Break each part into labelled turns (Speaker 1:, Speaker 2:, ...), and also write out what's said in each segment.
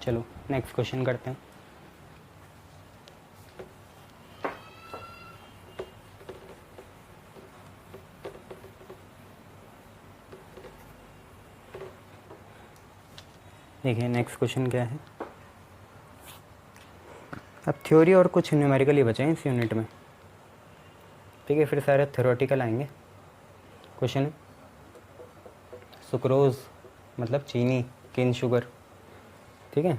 Speaker 1: चलो next question करते हैं। देखिए नेक्स्ट क्वेश्चन क्या है। अब थ्योरी और कुछ न्यूमेरिकल ही बचे हैं इस यूनिट में, ठीक है, फिर सारे थ्योरेटिकल आएंगे। क्वेश्चन है सुक्रोज मतलब चीनी, केन शुगर, ठीक है,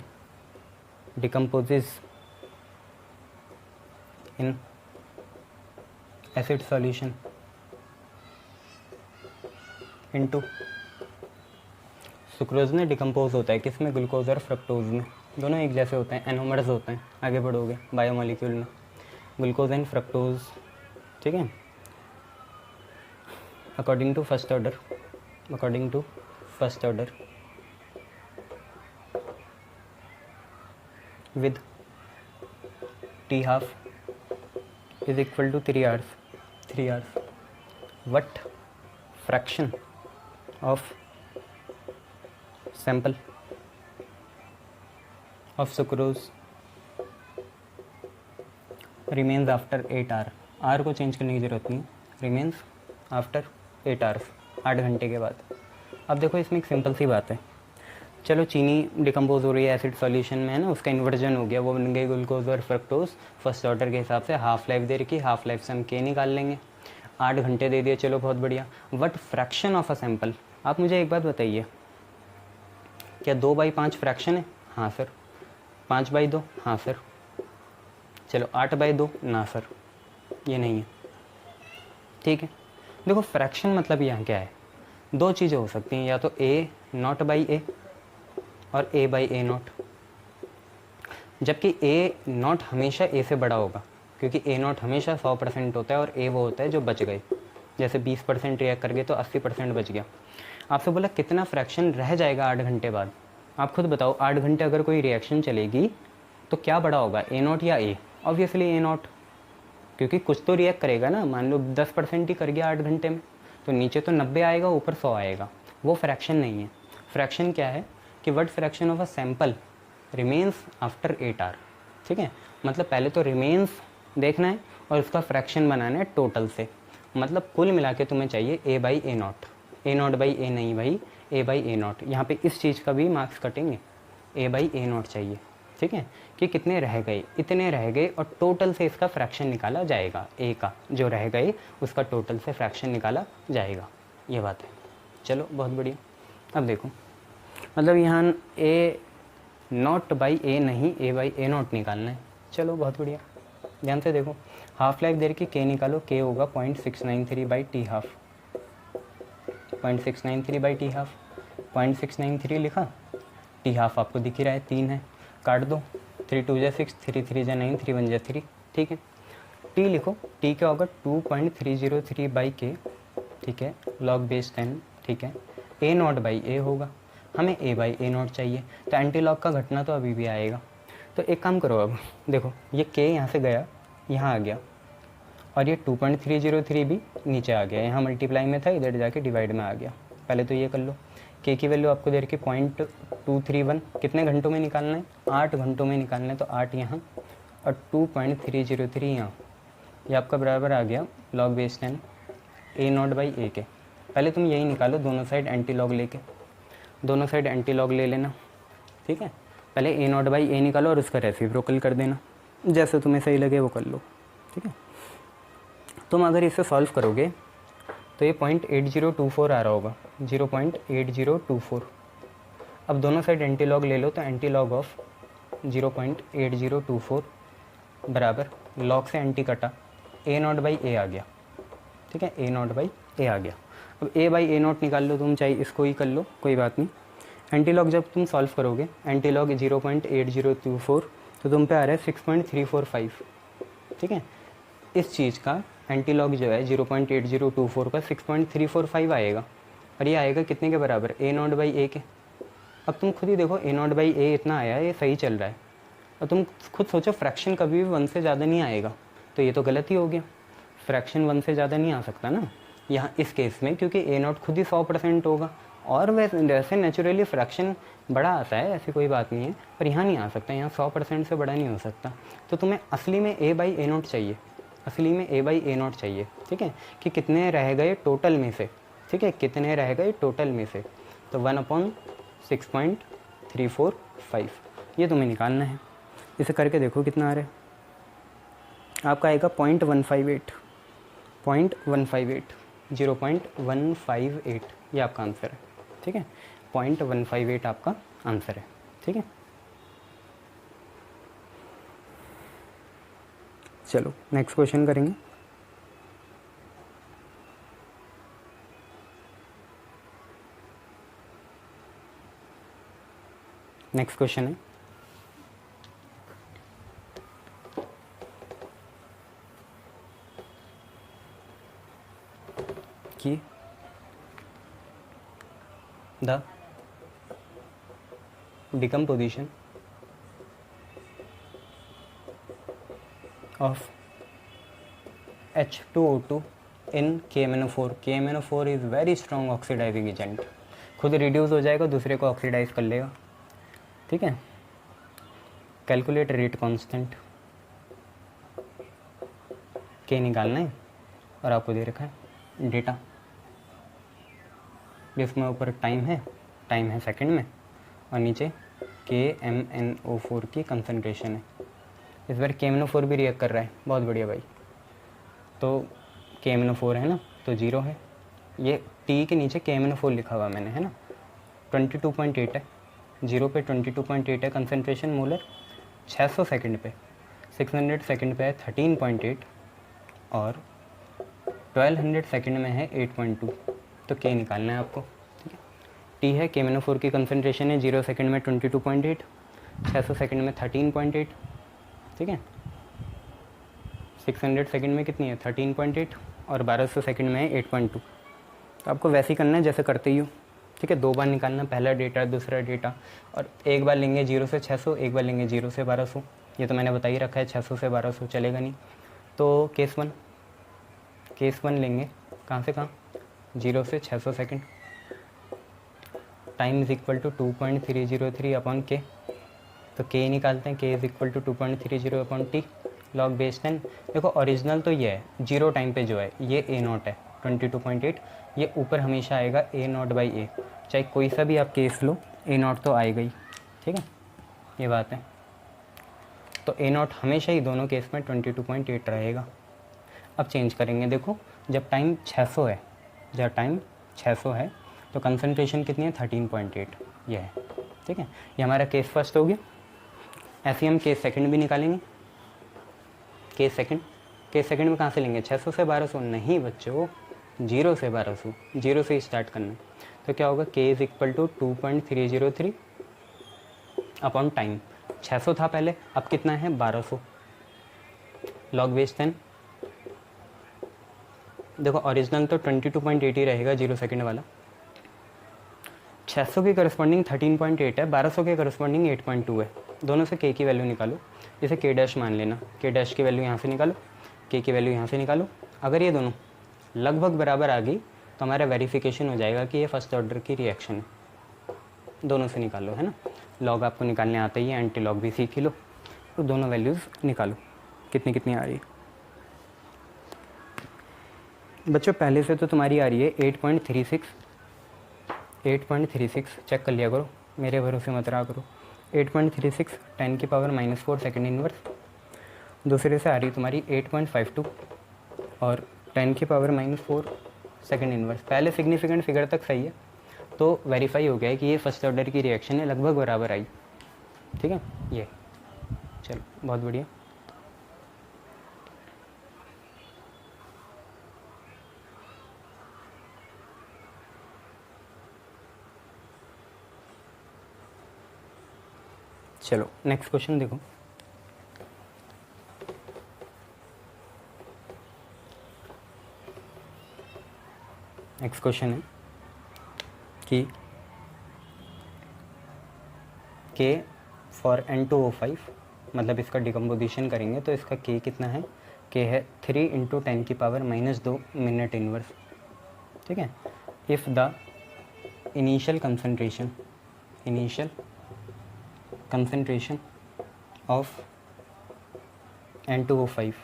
Speaker 1: decomposes in acid solution into, sucrose में डिकम्पोज होता है किस में, ग्लूकोज और फ्रक्टोज में, दोनों एक जैसे होते हैं, एनोमर्स होते हैं, आगे बढ़ोगे बायोमोलिक्यूल में, ग्लूकोज एंड फ्रक्टोज, ठीक है, according to first order with t half is equal to 3 hours. What fraction of sample of sucrose remains after 8 hour? R को चेंज करने की ज़रूरत नहीं, remains after 8 hours, 8 घंटे के बाद। अब देखो इसमें एक सिंपल सी बात है, चलो चीनी डिकम्पोज हो रही है एसिड सॉल्यूशन में, है ना, उसका इन्वर्जन हो गया, वो बन गई ग्लूकोज और फ्रक्टोज। फर्स्ट ऑर्डर के हिसाब से हाफ लाइफ दे रखी, हाफ लाइफ से हम के निकाल लेंगे, 8 घंटे दे दिए, चलो बहुत बढ़िया। What fraction of a sample, आप मुझे एक बात बताइए, क्या 2/5 फ्रैक्शन है? हाँ सर। 5/2? हाँ सर। चलो 8/2? ना सर, ये नहीं है, ठीक है। देखो फ्रैक्शन मतलब यहाँ क्या है, दो चीज़ें हो सकती हैं, या तो A0/A और A/A0, जबकि A0 हमेशा A से बड़ा होगा, क्योंकि A0 हमेशा 100% होता है और A वो होता है जो बच गए, जैसे 20% रिएक्ट कर गए तो 80% बच गया। आपसे बोला कितना फ्रैक्शन रह जाएगा 8 घंटे बाद, आप खुद बताओ, 8 घंटे अगर कोई रिएक्शन चलेगी तो क्या बड़ा होगा, A0 या A? ऑब्वियसली A0, क्योंकि कुछ तो रिएक्ट करेगा ना, मान लो 10% ही कर गया 8 घंटे में, तो नीचे तो 90 आएगा, ऊपर 100 आएगा, वो फ्रैक्शन नहीं है। फ्रैक्शन क्या है कि what fraction of a sample remains after 8 hour, ठीक है, मतलब पहले तो रिमेन्स देखना है और उसका फ्रैक्शन बनाना है टोटल से, मतलब कुल मिला के तुम्हें चाहिए A/A0, A0/A नहीं भाई, A/A0। यहाँ पे इस चीज़ का भी मार्क्स कटेंगे, A/A0 चाहिए, ठीक है, कि कितने रह गए, इतने रह गए, और टोटल से इसका फ्रैक्शन निकाला जाएगा, A का जो रह गए उसका टोटल से फ्रैक्शन निकाला जाएगा, ये बात है। चलो बहुत बढ़िया। अब देखो मतलब यहाँ A0/A नहीं, A/A0 निकालना है। चलो बहुत बढ़िया, ध्यान से देखो, हाफ लाइफ देर की K निकालो, K होगा 0.693/T हाफ, 0.693/T हाफ, 0.693 लिखा, T हाफ आपको दिख ही रहा है 3 है, काट दो, 3 2 जा 6, 3 3 जा 9, 3 1 जा 3, ठीक है। T लिखो, T क्या होगा 2.303/K, ठीक है, log बेस 10, ठीक है, A0/A होगा, हमें A/A0 चाहिए, तो एंटी लॉग का घटना तो अभी भी आएगा। तो एक काम करो, अब देखो ये K यहाँ से गया, यहाँ आ गया, और ये 2.303 भी नीचे आ गया, यहाँ मल्टीप्लाई में था, इधर जाके डिवाइड में आ गया। पहले तो ये कर लो, K की वैल्यू आपको दे रखी 0.231, कितने घंटों में निकालना है, 8 घंटों में निकालना है, तो 8 यहाँ और 2.303 यहाँ, ये आपका बराबर आ गया log बेस 10 A0/A के। पहले तुम यही निकालो, दोनों साइड एंटी लॉग लेके, दोनों साइड एंटी लॉग ले लेना, ठीक है। पहले A0/A निकालो और उसका रेसिप्रोकल कर देना, जैसे तुम्हें सही लगे वो कर लो, ठीक है। तुम अगर इसे सॉल्व करोगे तो ये 0.8024 आ रहा होगा, 0.8024। अब दोनों साइड एंटी लॉग ले लो, तो एंटी लॉग ऑफ 0.8024 बराबर लॉग से एंटी कटा, A0/A आ गया, ठीक है, A0/A आ गया। अब A/A0 निकाल लो तुम, चाहे इसको ही कर लो, कोई बात नहीं। एंटी लॉग जब तुम सॉल्व करोगे, एंटी लॉग 0.8024, तो तुम पे आ रहा है 6.345, ठीक है। इस चीज़ का एंटी लॉग जो है 0.8024 का 6.345 आएगा, और ये आएगा कितने के बराबर, A0/A के। अब तुम खुद ही देखो, A0/A इतना आया, ये सही चल रहा है, और तुम खुद सोचो फ्रैक्शन कभी भी 1 से ज़्यादा नहीं आएगा, तो ये तो गलत ही हो गया, फ्रैक्शन 1 से ज़्यादा नहीं आ सकता ना यहाँ इस केस में, क्योंकि A0 खुद ही 100% होगा, और वैसे नेचुरली फ्रैक्शन बड़ा आता है, ऐसी कोई बात नहीं है, पर यहाँ नहीं आ सकता, यहाँ 100% से बड़ा नहीं हो सकता। तो तुम्हें असली में a/a0 चाहिए, असली में a/a0 चाहिए, ठीक है, कि कितने रह गए टोटल में से, ठीक है, कितने रह गए टोटल में से। तो 1/6.345 ये तुम्हें निकालना है। इसे करके देखो कितना आ रहा है, आपका आएगा 0.158, 0.158 ये आपका आंसर है, ठीक है, 0.158 आपका आंसर है, ठीक है। चलो नेक्स्ट क्वेश्चन करेंगे। नेक्स्ट क्वेश्चन है कि the decomposition of H2O2 in KMnO4। KMnO4 is very strong oxidizing agent, खुद रिड्यूस हो जाएगा, दूसरे को ऑक्सीडाइज कर लेगा, ठीक है। कैलकुलेट रेट कांस्टेंट, के निकालना है और आपको दे रखा है डेटा, जिसमें ऊपर टाइम है सेकंड में, और नीचे KMnO4 की कंसनट्रेशन है। इस बार KMnO4 भी रिएक्ट कर रहा है, बहुत बढ़िया भाई। तो KMnO4 है ना, तो 0 है, ये T के नीचे KMnO4 लिखा हुआ मैंने, है ना, 22.8 है, 0 पे 22.8 है कंसनट्रेशन मोलर, 600 सेकंड पे 600 सेकंड पे है 13.8 और 1200 सेकंड में है 8.2। तो K निकालना है आपको, ठीक है। T है KMnO4 की कंसनट्रेशन है, 0 सेकंड में 22.8, 600 सेकंड में 13.8, ठीक है। 600 सेकंड में कितनी है 13.8 और 1200 सेकंड में है 8.2। तो आपको वैसे ही करना है जैसे करते ही हो, ठीक है। 2 बार निकालना, पहला डेटा दूसरा डेटा, और एक बार लेंगे 0 से 600, एक बार लेंगे 0 से 1200। ये तो मैंने बता ही रखा है, 600 से 1200 चलेगा नहीं। तो केस वन लेंगे, कहाँ से कहाँ, 0 से 600 second, time is equal to 2.303 upon k. तो के निकालते हैं, k is equal to 2.30 upon T log base 10। देखो ओरिजिनल तो ये है, 0 टाइम पे जो है ये A0 है 22.8, ये ऊपर हमेशा आएगा A0/A, चाहे कोई सा भी आप केस लो A0 तो आएगा ही, ठीक है, ये बात है। तो A0 हमेशा ही दोनों केस में 22.8 रहेगा। अब चेंज करेंगे, देखो जब टाइम 600 है, तो कंसनट्रेशन कितनी है 13.8 ये है, ठीक है। ये हमारा केस फर्स्ट हो गया। ऐसे ही हम केस सेकंड भी निकालेंगे। केस सेकंड में कहाँ से लेंगे, 600 से 1200 नहीं बच्चों, 0 से 1200, 0 से ही स्टार्ट करना है। तो क्या होगा, k is equal to 2.303 upon time. 600 था पहले, अब कितना है 1200 लॉग बेस 10। देखो ओरिजिनल तो 22.8 ही रहेगा 0 सेकंड वाला, 600 के करस्पॉन्डिंग 13.8 है, 1200 के करस्पॉन्डिंग 8.2 है। दोनों से के की वैल्यू निकालो, इसे के डैश मान लेना, के डैश की वैल्यू यहाँ से निकालो, के की वैल्यू यहाँ से निकालो। अगर ये दोनों लगभग बराबर आ गई तो हमारा वेरिफिकेशन हो जाएगा कि ये फर्स्ट ऑर्डर की रिएक्शन है। दोनों से निकालो, है ना, लॉग आपको निकालने आता ही है, एंटी लॉग भी सीख ही लो। तो दोनों वैल्यूज़ निकालो कितनी कितनी आ रही है। बच्चों पहले से तो तुम्हारी आ रही है 8.36 चेक कर लिया करो, मेरे भरोसे मत रहा करो। 8.36 10⁻⁻⁴ सेकेंड इनवर्स। दूसरे से आ रही तुम्हारी 8.52 और 10⁻⁻⁴ सेकेंड इनवर्स। पहले सिग्निफिकेंट फिगर तक सही है, तो वेरीफाई हो गया है कि ये फर्स्ट ऑर्डर की रिएक्शन है, लगभग बराबर आई, ठीक है। ये चलो बहुत बढ़िया। चलो नेक्स्ट क्वेश्चन देखो। नेक्स्ट क्वेश्चन है कि K फॉर N2O5, मतलब इसका डिकम्पोजिशन करेंगे तो इसका K कितना है, K है 3 × 10⁻⁻² मिनट इनवर्स, ठीक है। If the initial concentration of N2O5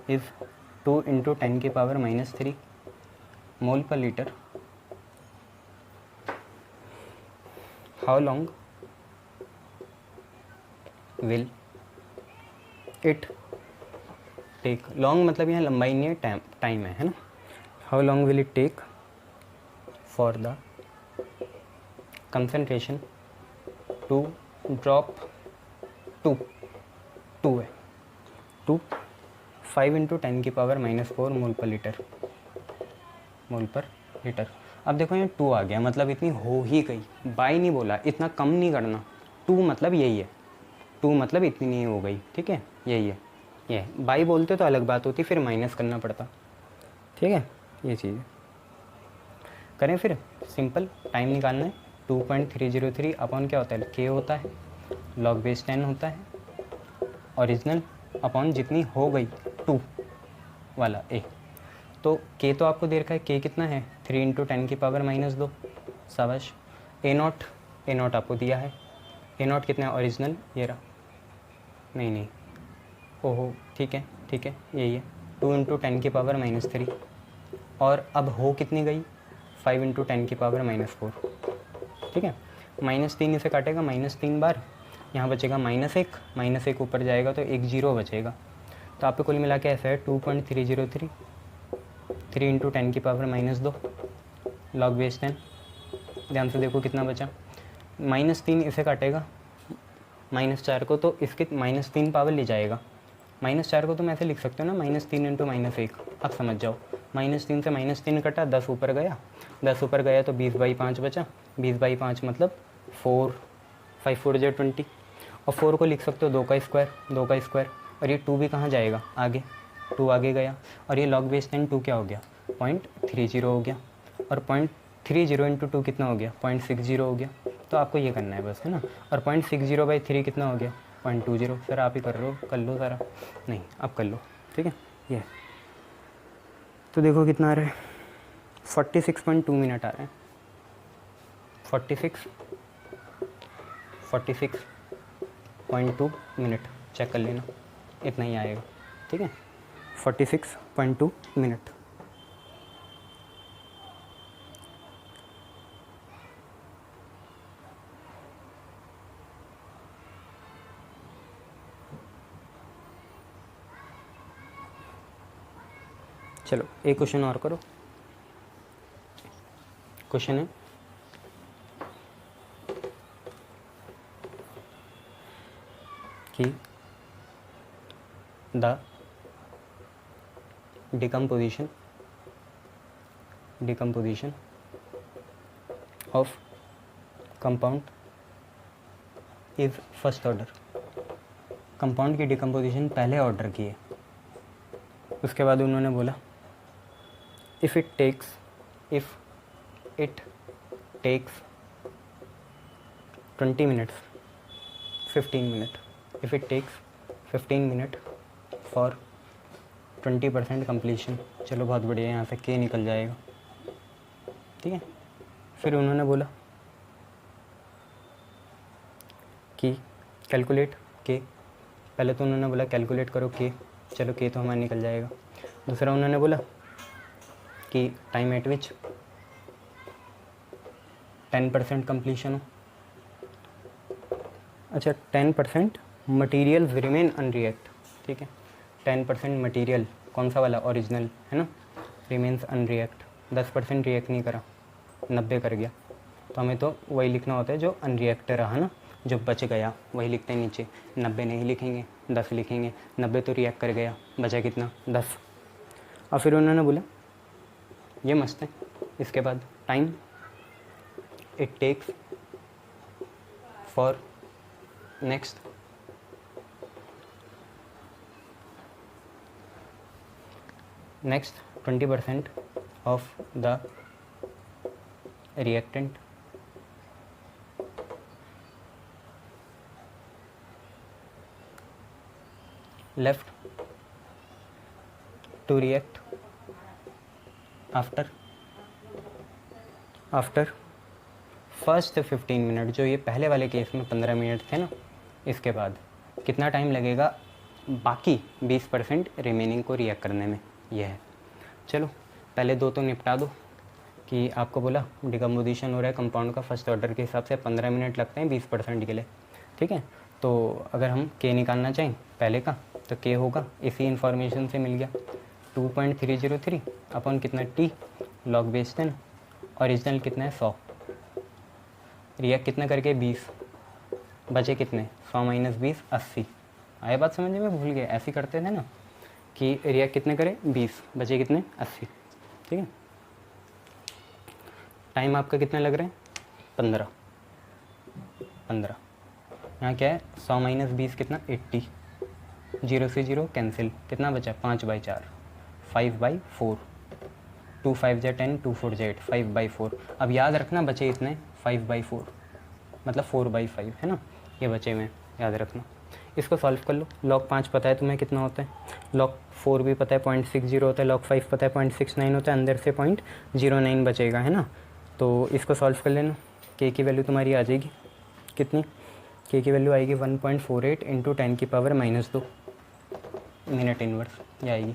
Speaker 1: is 2 into 10 की power -3 mole per litre. How long will it take? Long मतलब यहाँ लंबाई नहीं है, टाइम है ना. How long will it take for the concentration to drop to है 5 इंटू 10 की पावर -4 मोल पर लीटर. अब देखो यहाँ 2 आ गया, मतलब इतनी हो ही गई. बाई नहीं बोला, इतना कम नहीं करना. 2 मतलब यही है, 2 मतलब इतनी नहीं हो गई. ठीक है, यही है. ये बाई बोलते तो अलग बात होती, फिर माइनस करना पड़ता. ठीक है, ये चीज़ करें. फिर सिंपल टाइम निकालना है. 2.303 अपॉन क्या होता है, के होता है, लॉग बेस 10 होता है, ओरिजिनल अपॉन जितनी हो गई 2 वाला ए. तो के तो आपको दे रखा है, के कितना है 3 इंटू 10 की पावर -2. शाबाश. ए नॉट आपको दिया है. ए नॉट कितना है ओरिजिनल, ये रहा. नहीं ओहो, ठीक है यही है 2 इंटू 10 की पावर -3. और अब हो कितनी गई 5 इंटू 10 की पावर -4. ठीक है, -3 इसे काटेगा -3 बार, यहाँ बचेगा -1 ऊपर जाएगा तो एक 0 बचेगा. तो आप पे कुल मिला के ऐसा है 2.303 3 इंटू 10 की पावर -2 लॉग बेस 10. ध्यान से देखो कितना बचा. -3 इसे काटेगा -4 को, तो इसके -3 पावर ले जाएगा. -4 को तुम ऐसे लिख सकते हो ना, -3 इंटू -1. अब समझ जाओ, -3 से -3 कटा, 10 ऊपर गया तो 20/5 बचा. 20/5 मतलब 4, 5 4 जो 20. और 4 को लिख सकते हो 2 का स्क्वायर. और ये 2 भी कहाँ जाएगा, आगे 2 आगे गया. और ये लॉग बेस 10 2 क्या हो गया 0.30 हो गया. और 0.30 इंटू 2 कितना हो गया 0.60 हो गया. तो आपको ये करना है बस, है ना. और 0.60/3 कितना हो गया 0.20. सर आप ही कर लो सारा. नहीं, आप कर लो. ठीक है, ये तो देखो कितना आ रहा है 46.2 मिनट आ रहे हैं. 46.2 मिनट चेक कर लेना, इतना ही आएगा. ठीक है, 46.2 मिनट. चलो एक क्वेश्चन और करो. क्वेश्चन है कि the decomposition of compound is first order. Compound की डिकम्पोजिशन पहले ऑर्डर की है. उसके बाद उन्होंने बोला if it takes 20 minutes 15 minute, if it takes 15 minute for 20% completion. चलो बहुत बढ़िया, यहाँ से के निकल जाएगा. ठीक है, फिर उन्होंने बोला कि कैलकुलेट के. पहले तो उन्होंने बोला कैलकुलेट करो के. चलो के तो हमारा निकल जाएगा. दूसरा उन्होंने बोला कि टाइम एट विच 10% कंप्लीशन हो. अच्छा, 10% मटीरियल रिमेन अनरिएक्ट. ठीक है, 10% मटीरियल कौन सा वाला, ओरिजिनल है ना, रिमेन्स अनरिएक्ट. 10% रिएक्ट नहीं करा, 90 कर गया. तो हमें तो वही लिखना होता है जो अनरिएक्ट रहा ना, जो बच गया वही लिखते हैं नीचे. 90 नहीं लिखेंगे, 10 लिखेंगे. 90 तो रिएक्ट कर गया, बचा कितना 10. और फिर उन्होंने बोला ये मस्त है. इसके बाद time it takes for next 20% of the reactant left to react after first 15 minute, जो ये पहले वाले केस में 15 मिनट थे ना, इसके बाद कितना टाइम लगेगा बाकी 20% रिमेनिंग को रिएक्ट करने में, ये है। चलो पहले दो तो निपटा दो कि आपको बोला डिकम्पोजिशन हो रहा है कंपाउंड का फर्स्ट ऑर्डर के हिसाब से 15 मिनट लगते हैं 20% के लिए, ठीक है। तो अगर हम के निकालना चाहें पहले का, तो के होगा, इसी इन्फॉर्मेशन से मिल गया 2.303 अपन कितना टी लॉग बेस 10, ओरिजिनल कितना है 100, रिएक्ट कितना करके 20, बचे कितने 100 माइनस 20 80। आया बात समझ में? भूल गए, ऐसे करते थे ना कि रिएक्ट कितने करे 20, बचे कितने 80, ठीक है। टाइम आपका कितना लग रहा है 15। यहाँ क्या है 100 माइनस 20 कितना 80, 0 से 0 कैंसिल, कितना बचा 5/4, 5/4, 2 5 जा 10, 2 4 जा 8, 5/4। अब याद रखना बचे इतने 5/4 मतलब 4/5 है ना, ये बचे हुए याद रखना। इसको सॉल्व कर लो। log 5 पता है तुम्हें कितना होता है, log 4 भी पता है 0.60 होता है, log 5 पता है 0.69 होता है, अंदर से 0.09 बचेगा, है ना। तो इसको सॉल्व कर लेना। के की वैल्यू तुम्हारी आ जाएगी कितनी, के की वैल्यू आएगी 1.48 इंटू 10⁻⁻2 मिनट इनवर्स, ये आएगी।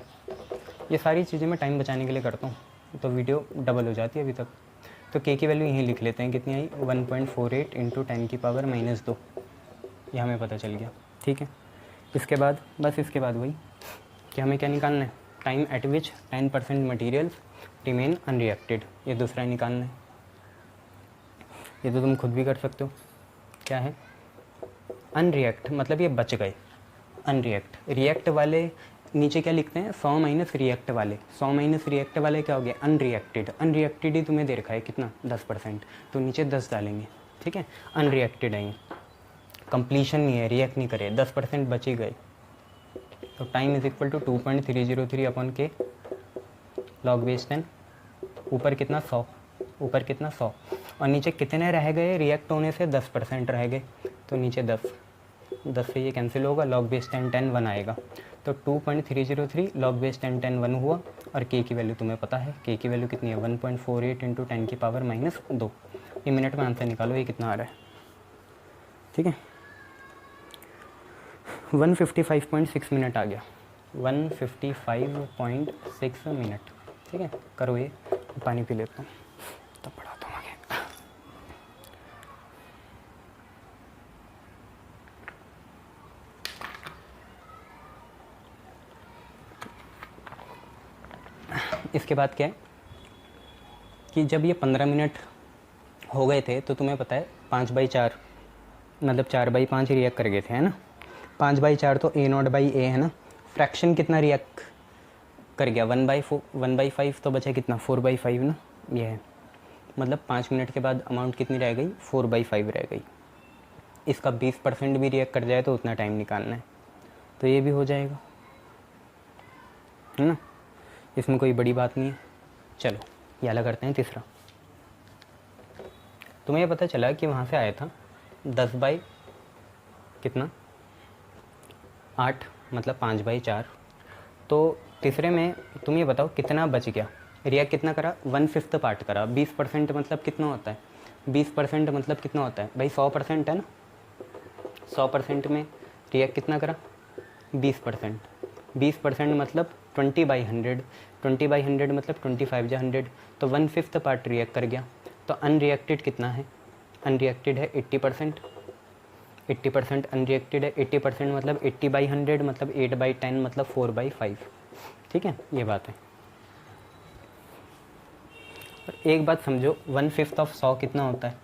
Speaker 1: ये सारी चीज़ें मैं टाइम बचाने के लिए करता हूँ, तो वीडियो डबल हो जाती है अभी तक। तो के की वैल्यू यहीं लिख लेते हैं, कितनी आई 1.48 इंटू 10⁻⁻2, ये हमें पता चल गया, ठीक है। इसके बाद बस इसके बाद वही कि हमें क्या निकालना है, टाइम एट विच 10% मटीरियल्स रिमेन अनरिएक्टेड, ये दूसरा निकालना है। ये तो तुम खुद भी कर सकते हो, क्या है अनरिएक्ट, मतलब ये बच गए अनरिएक्ट। रिएक्ट वाले नीचे क्या लिखते हैं 100 माइनस रिएक्ट वाले, 100 माइनस रिएक्ट वाले क्या हो गया अनरिएक्टेड। अनरिएक्टेड ही तुम्हें दे रखा है कितना 10%, तो नीचे 10 डालेंगे, ठीक है। अनरिएक्टेड है, कंप्लीशन नहीं है, रिएक्ट नहीं करे, 10% बच ही गए। तो टाइम इज इक्वल टू 2.303 अपन के लॉग बेस 10, ऊपर कितना 100, ऊपर कितना 100 और नीचे कितने रह गए रिएक्ट होने से 10% रह गए, तो नीचे 10 से ये कैंसिल होगा, लॉग बेस 10 10 1 आएगा। तो 2.303 लॉग बेस 10 10 1 हुआ। और के की वैल्यू तुम्हें पता है, के की वैल्यू कितनी है 1.48 इंटू 10⁻⁻2। ये मिनट में आंसर निकालो, ये कितना आ रहा है, ठीक है। 155.6 मिनट आ गया, 155.6 मिनट, ठीक है। करो ये, पानी पी लेता हूँ तब पढ़ाता हूँ आगे। इसके बाद क्या है कि जब ये 15 मिनट हो गए थे तो तुम्हें पता है 5/4 मतलब 4/5 रिएक्ट कर गए थे, है ना। 5/4 तो A0/A है ना। फ्रैक्शन कितना रिएक्ट कर गया 1/5, तो बचा कितना 4/5 ना, ये है। मतलब 5 मिनट के बाद अमाउंट कितनी रह गई 4/5 रह गई। इसका 20% भी रिएक्ट कर जाए तो उतना टाइम निकालना है, तो ये भी हो जाएगा, है ना। इसमें कोई बड़ी बात नहीं है। चलो ये अलग करते हैं तीसरा। तुम्हें पता चला कि वहाँ से आया था 10 कितना 8 मतलब 5/4। तो तीसरे में तुम ये बताओ कितना बच गया, रिएक्ट कितना करा 1/5 पार्ट करा। 20% मतलब कितना होता है, 20% मतलब कितना होता है भाई 100% है ना। 100% में रिएक्ट कितना करा 20%। 20% मतलब 20/100, 20/100 मतलब 25 जा 100, तो 1/5 पार्ट रिएक्ट कर गया। तो अनरिएक्टेड कितना है, अनरिएक्टेड है 80%। 80% अनरिएक्टेड है, 80% मतलब 80/100 मतलब 8/10 मतलब 4/5, ठीक है। ये बात है। और एक बात समझो 1/5 ऑफ 100 कितना होता है,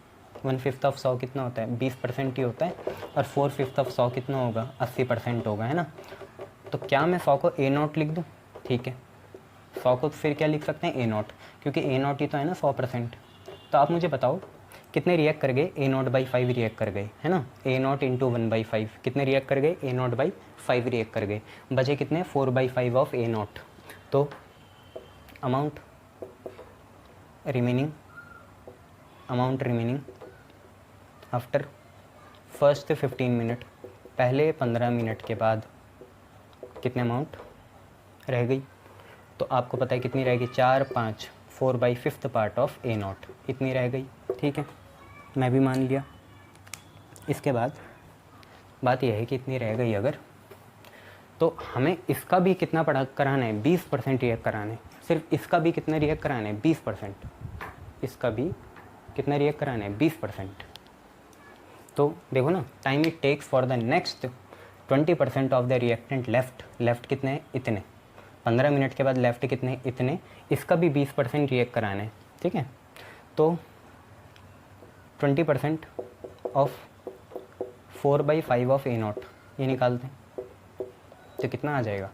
Speaker 1: 1/5 ऑफ 100 कितना होता है 20% ही होता है। और 4/5 ऑफ 100 कितना होगा 80% होगा, है ना। तो क्या मैं 100 को A0 लिख दूँ, ठीक है। 100 को फिर क्या लिख सकते हैं A0, क्योंकि A0 ही तो है ना 100%। तो आप मुझे बताओ कितने रिएक्ट कर गए A0/5 रिएक्ट कर गए, है ना। A0 इंटू 1/5 कितने रिएक्ट कर गए A0/5 रिएक्ट कर गए, बचे कितने 4/5 ऑफ A0। तो amount remaining after first 15 minute, पहले 15 मिनट के बाद कितने अमाउंट रह गई। तो आपको पता है कितनी रहेगी 4 5 4/5 पार्ट ऑफ A0 इतनी रह गई, ठीक है। मैं भी मान लिया। इसके बाद बात यह है कि इतनी रह गई अगर, तो हमें इसका भी कितना पड़ा कराना है, 20% रिएक्ट कराना है। सिर्फ इसका भी कितना रिएक्ट कराना है, 20%। इसका भी कितना रिएक्ट कराना है, 20%। तो देखो ना, time it takes for the next 20% of the reactant left कितने हैं, इतने। 15 मिनट के बाद लेफ्ट कितने, इतने। इसका भी 20% रिएक्ट कराना है, ठीक है। तो 20% ऑफ 4/5 ऑफ A0 ये निकालते हैं तो कितना आ जाएगा,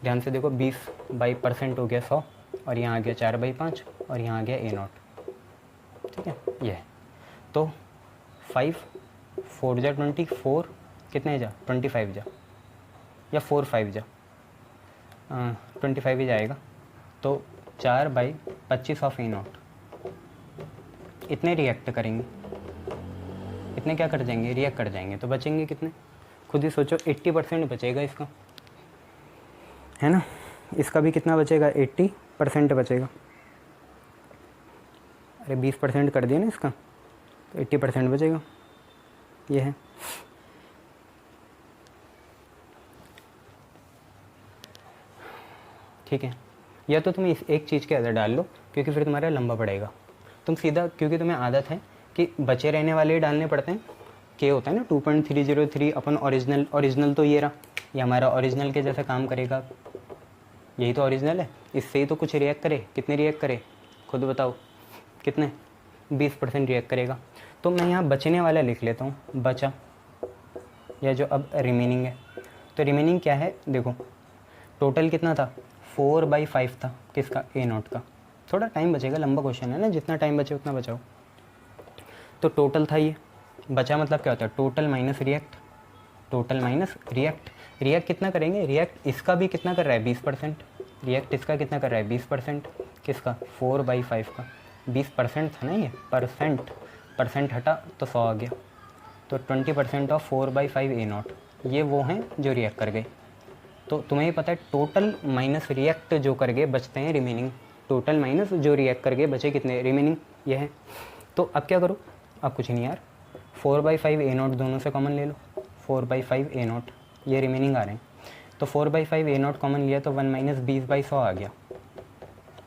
Speaker 1: ध्यान से देखो, 20/% हो गया 100, और यहाँ आ गया 4/5, और यहाँ आ गया A0, ठीक है। ये है तो 5 4 जा 24, कितने जा 25 जा, या 4 5 जा 25 ही जाएगा। तो 4/25 ऑफ A0 इतने रिएक्ट करेंगे, इतने क्या कर जाएंगे, रिएक्ट कर जाएंगे। तो बचेंगे कितने, खुद ही सोचो, 80% बचेगा इसका, है ना। इसका भी कितना बचेगा, 80% बचेगा। अरे 20% कर दिया ना इसका, तो 80% बचेगा। ये है, ठीक है। या तो तुम इस एक चीज़ के अंदर डाल लो, क्योंकि फिर तुम्हारा लंबा पड़ेगा। तुम सीधा, क्योंकि तुम्हें आदत है कि बचे रहने वाले ही डालने पड़ते हैं। के होता है ना 2.303 अपन ओरिजिनल तो ये रहा, ये हमारा ओरिजिनल के जैसा काम करेगा। यही तो ओरिजिनल है, इससे ही तो कुछ रिएक्ट करे। कितने रिएक्ट करे, खुद बताओ कितने, 20% रिएक्ट करेगा। तो मैं यहाँ बचने वाला लिख लेता हूँ, बचा, या जो अब रिमेनिंग है। तो रिमेनिंग क्या है, देखो टोटल कितना था, 4/5 था किसका, A0 का। थोड़ा टाइम बचेगा, लंबा क्वेश्चन है ना, जितना टाइम बचे उतना बचाओ। तो टोटल था ये, बचा मतलब क्या होता है, total minus react, total minus react. React कितना करेंगे, रिएक्ट इसका भी कितना कर रहा है, 20%। रिएक्ट इसका कितना कर रहा है, 20%। किसका, 4/5 का। 20% था ना ये, परसेंट हटा तो 100 आ गया। तो 20% ऑफ 4/5 A0, ये वो हैं जो रिएक्ट कर गए। तो तुम्हें ही पता है टोटल माइनस रिएक्ट जो कर गए बचते हैं रिमेनिंग, टोटल माइनस जो रिएक्ट कर गए बचे कितने, रिमेनिंग, ये है। तो अब क्या करो, अब कुछ नहीं यार, 4/5 A0 दोनों से कॉमन ले लो, 4/5 A0, ये रिमेनिंग आ रहे हैं। तो 4/5 A0 कॉमन लिया तो 1 - 20/100 आ गया।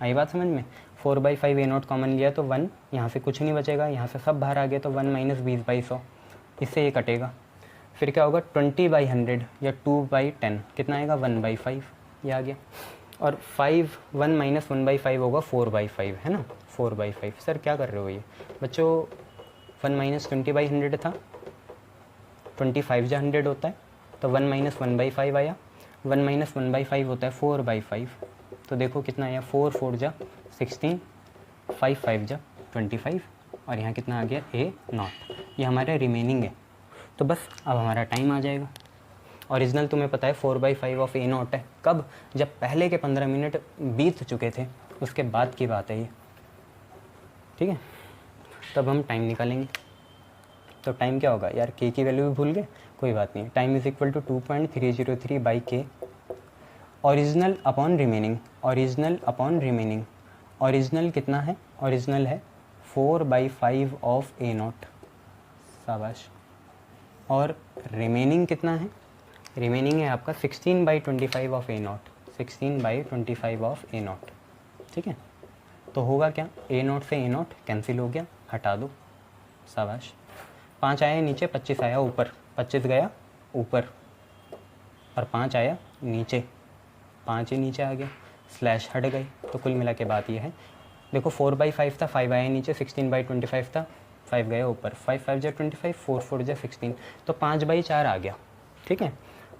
Speaker 1: आई बात समझ में, 4/5 A0 कॉमन लिया तो 1, यहाँ से कुछ नहीं बचेगा, यहाँ से सब बाहर आ गया, तो 1 - 20/100, इससे ये कटेगा। फिर क्या होगा, 20/100 या 2/10 कितना आएगा, 1/5, ये आ गया। और 1 - 1/5 होगा 4/5, है ना, 4/5। सर क्या कर रहे हो ये बच्चों, 1 - 20/100 था, 25 जा 100 होता है, तो 1 - 1/5 आया। 1 - 1/5 होता है 4/5, तो देखो कितना आया, 4 4 जा 16, 5 5 जा 25, और यहाँ कितना आ गया, A0। ये हमारा रिमेनिंग है। तो बस अब हमारा टाइम आ जाएगा। ओरिजिनल तुम्हें पता है 4/5 ऑफ A0 है, कब, जब पहले के 15 मिनट बीत चुके थे, उसके बाद की बात है ये, ठीक है। तब हम टाइम निकालेंगे। तो टाइम क्या होगा यार, के की वैल्यू भी भूल गए, कोई बात नहीं। Time is equal to 2.303/k, original upon remaining, original upon remaining. Original कितना है, ओरिजिनल है 4/5 ऑफ A0, शाबाश। और रिमेनिंग कितना है, रिमेनिंग है आपका 16/25 ऑफ A0, 16/25 ऑफ A0, ठीक है। तो होगा क्या, A0 से A0 कैंसिल हो गया, हटा दो, शाबाश। 5 आया नीचे, 25 आया ऊपर, 25 गया ऊपर, और 5 आया नीचे, 5 ही नीचे आ गया, स्लैश हट गई। तो कुल मिला के बात ये है, देखो 4/5 था, 5 आया नीचे, 16/25 था, 5 गया ऊपर, 5 5 जा 25, 4 4 जा 16, तो 5/4 आ गया, ठीक है।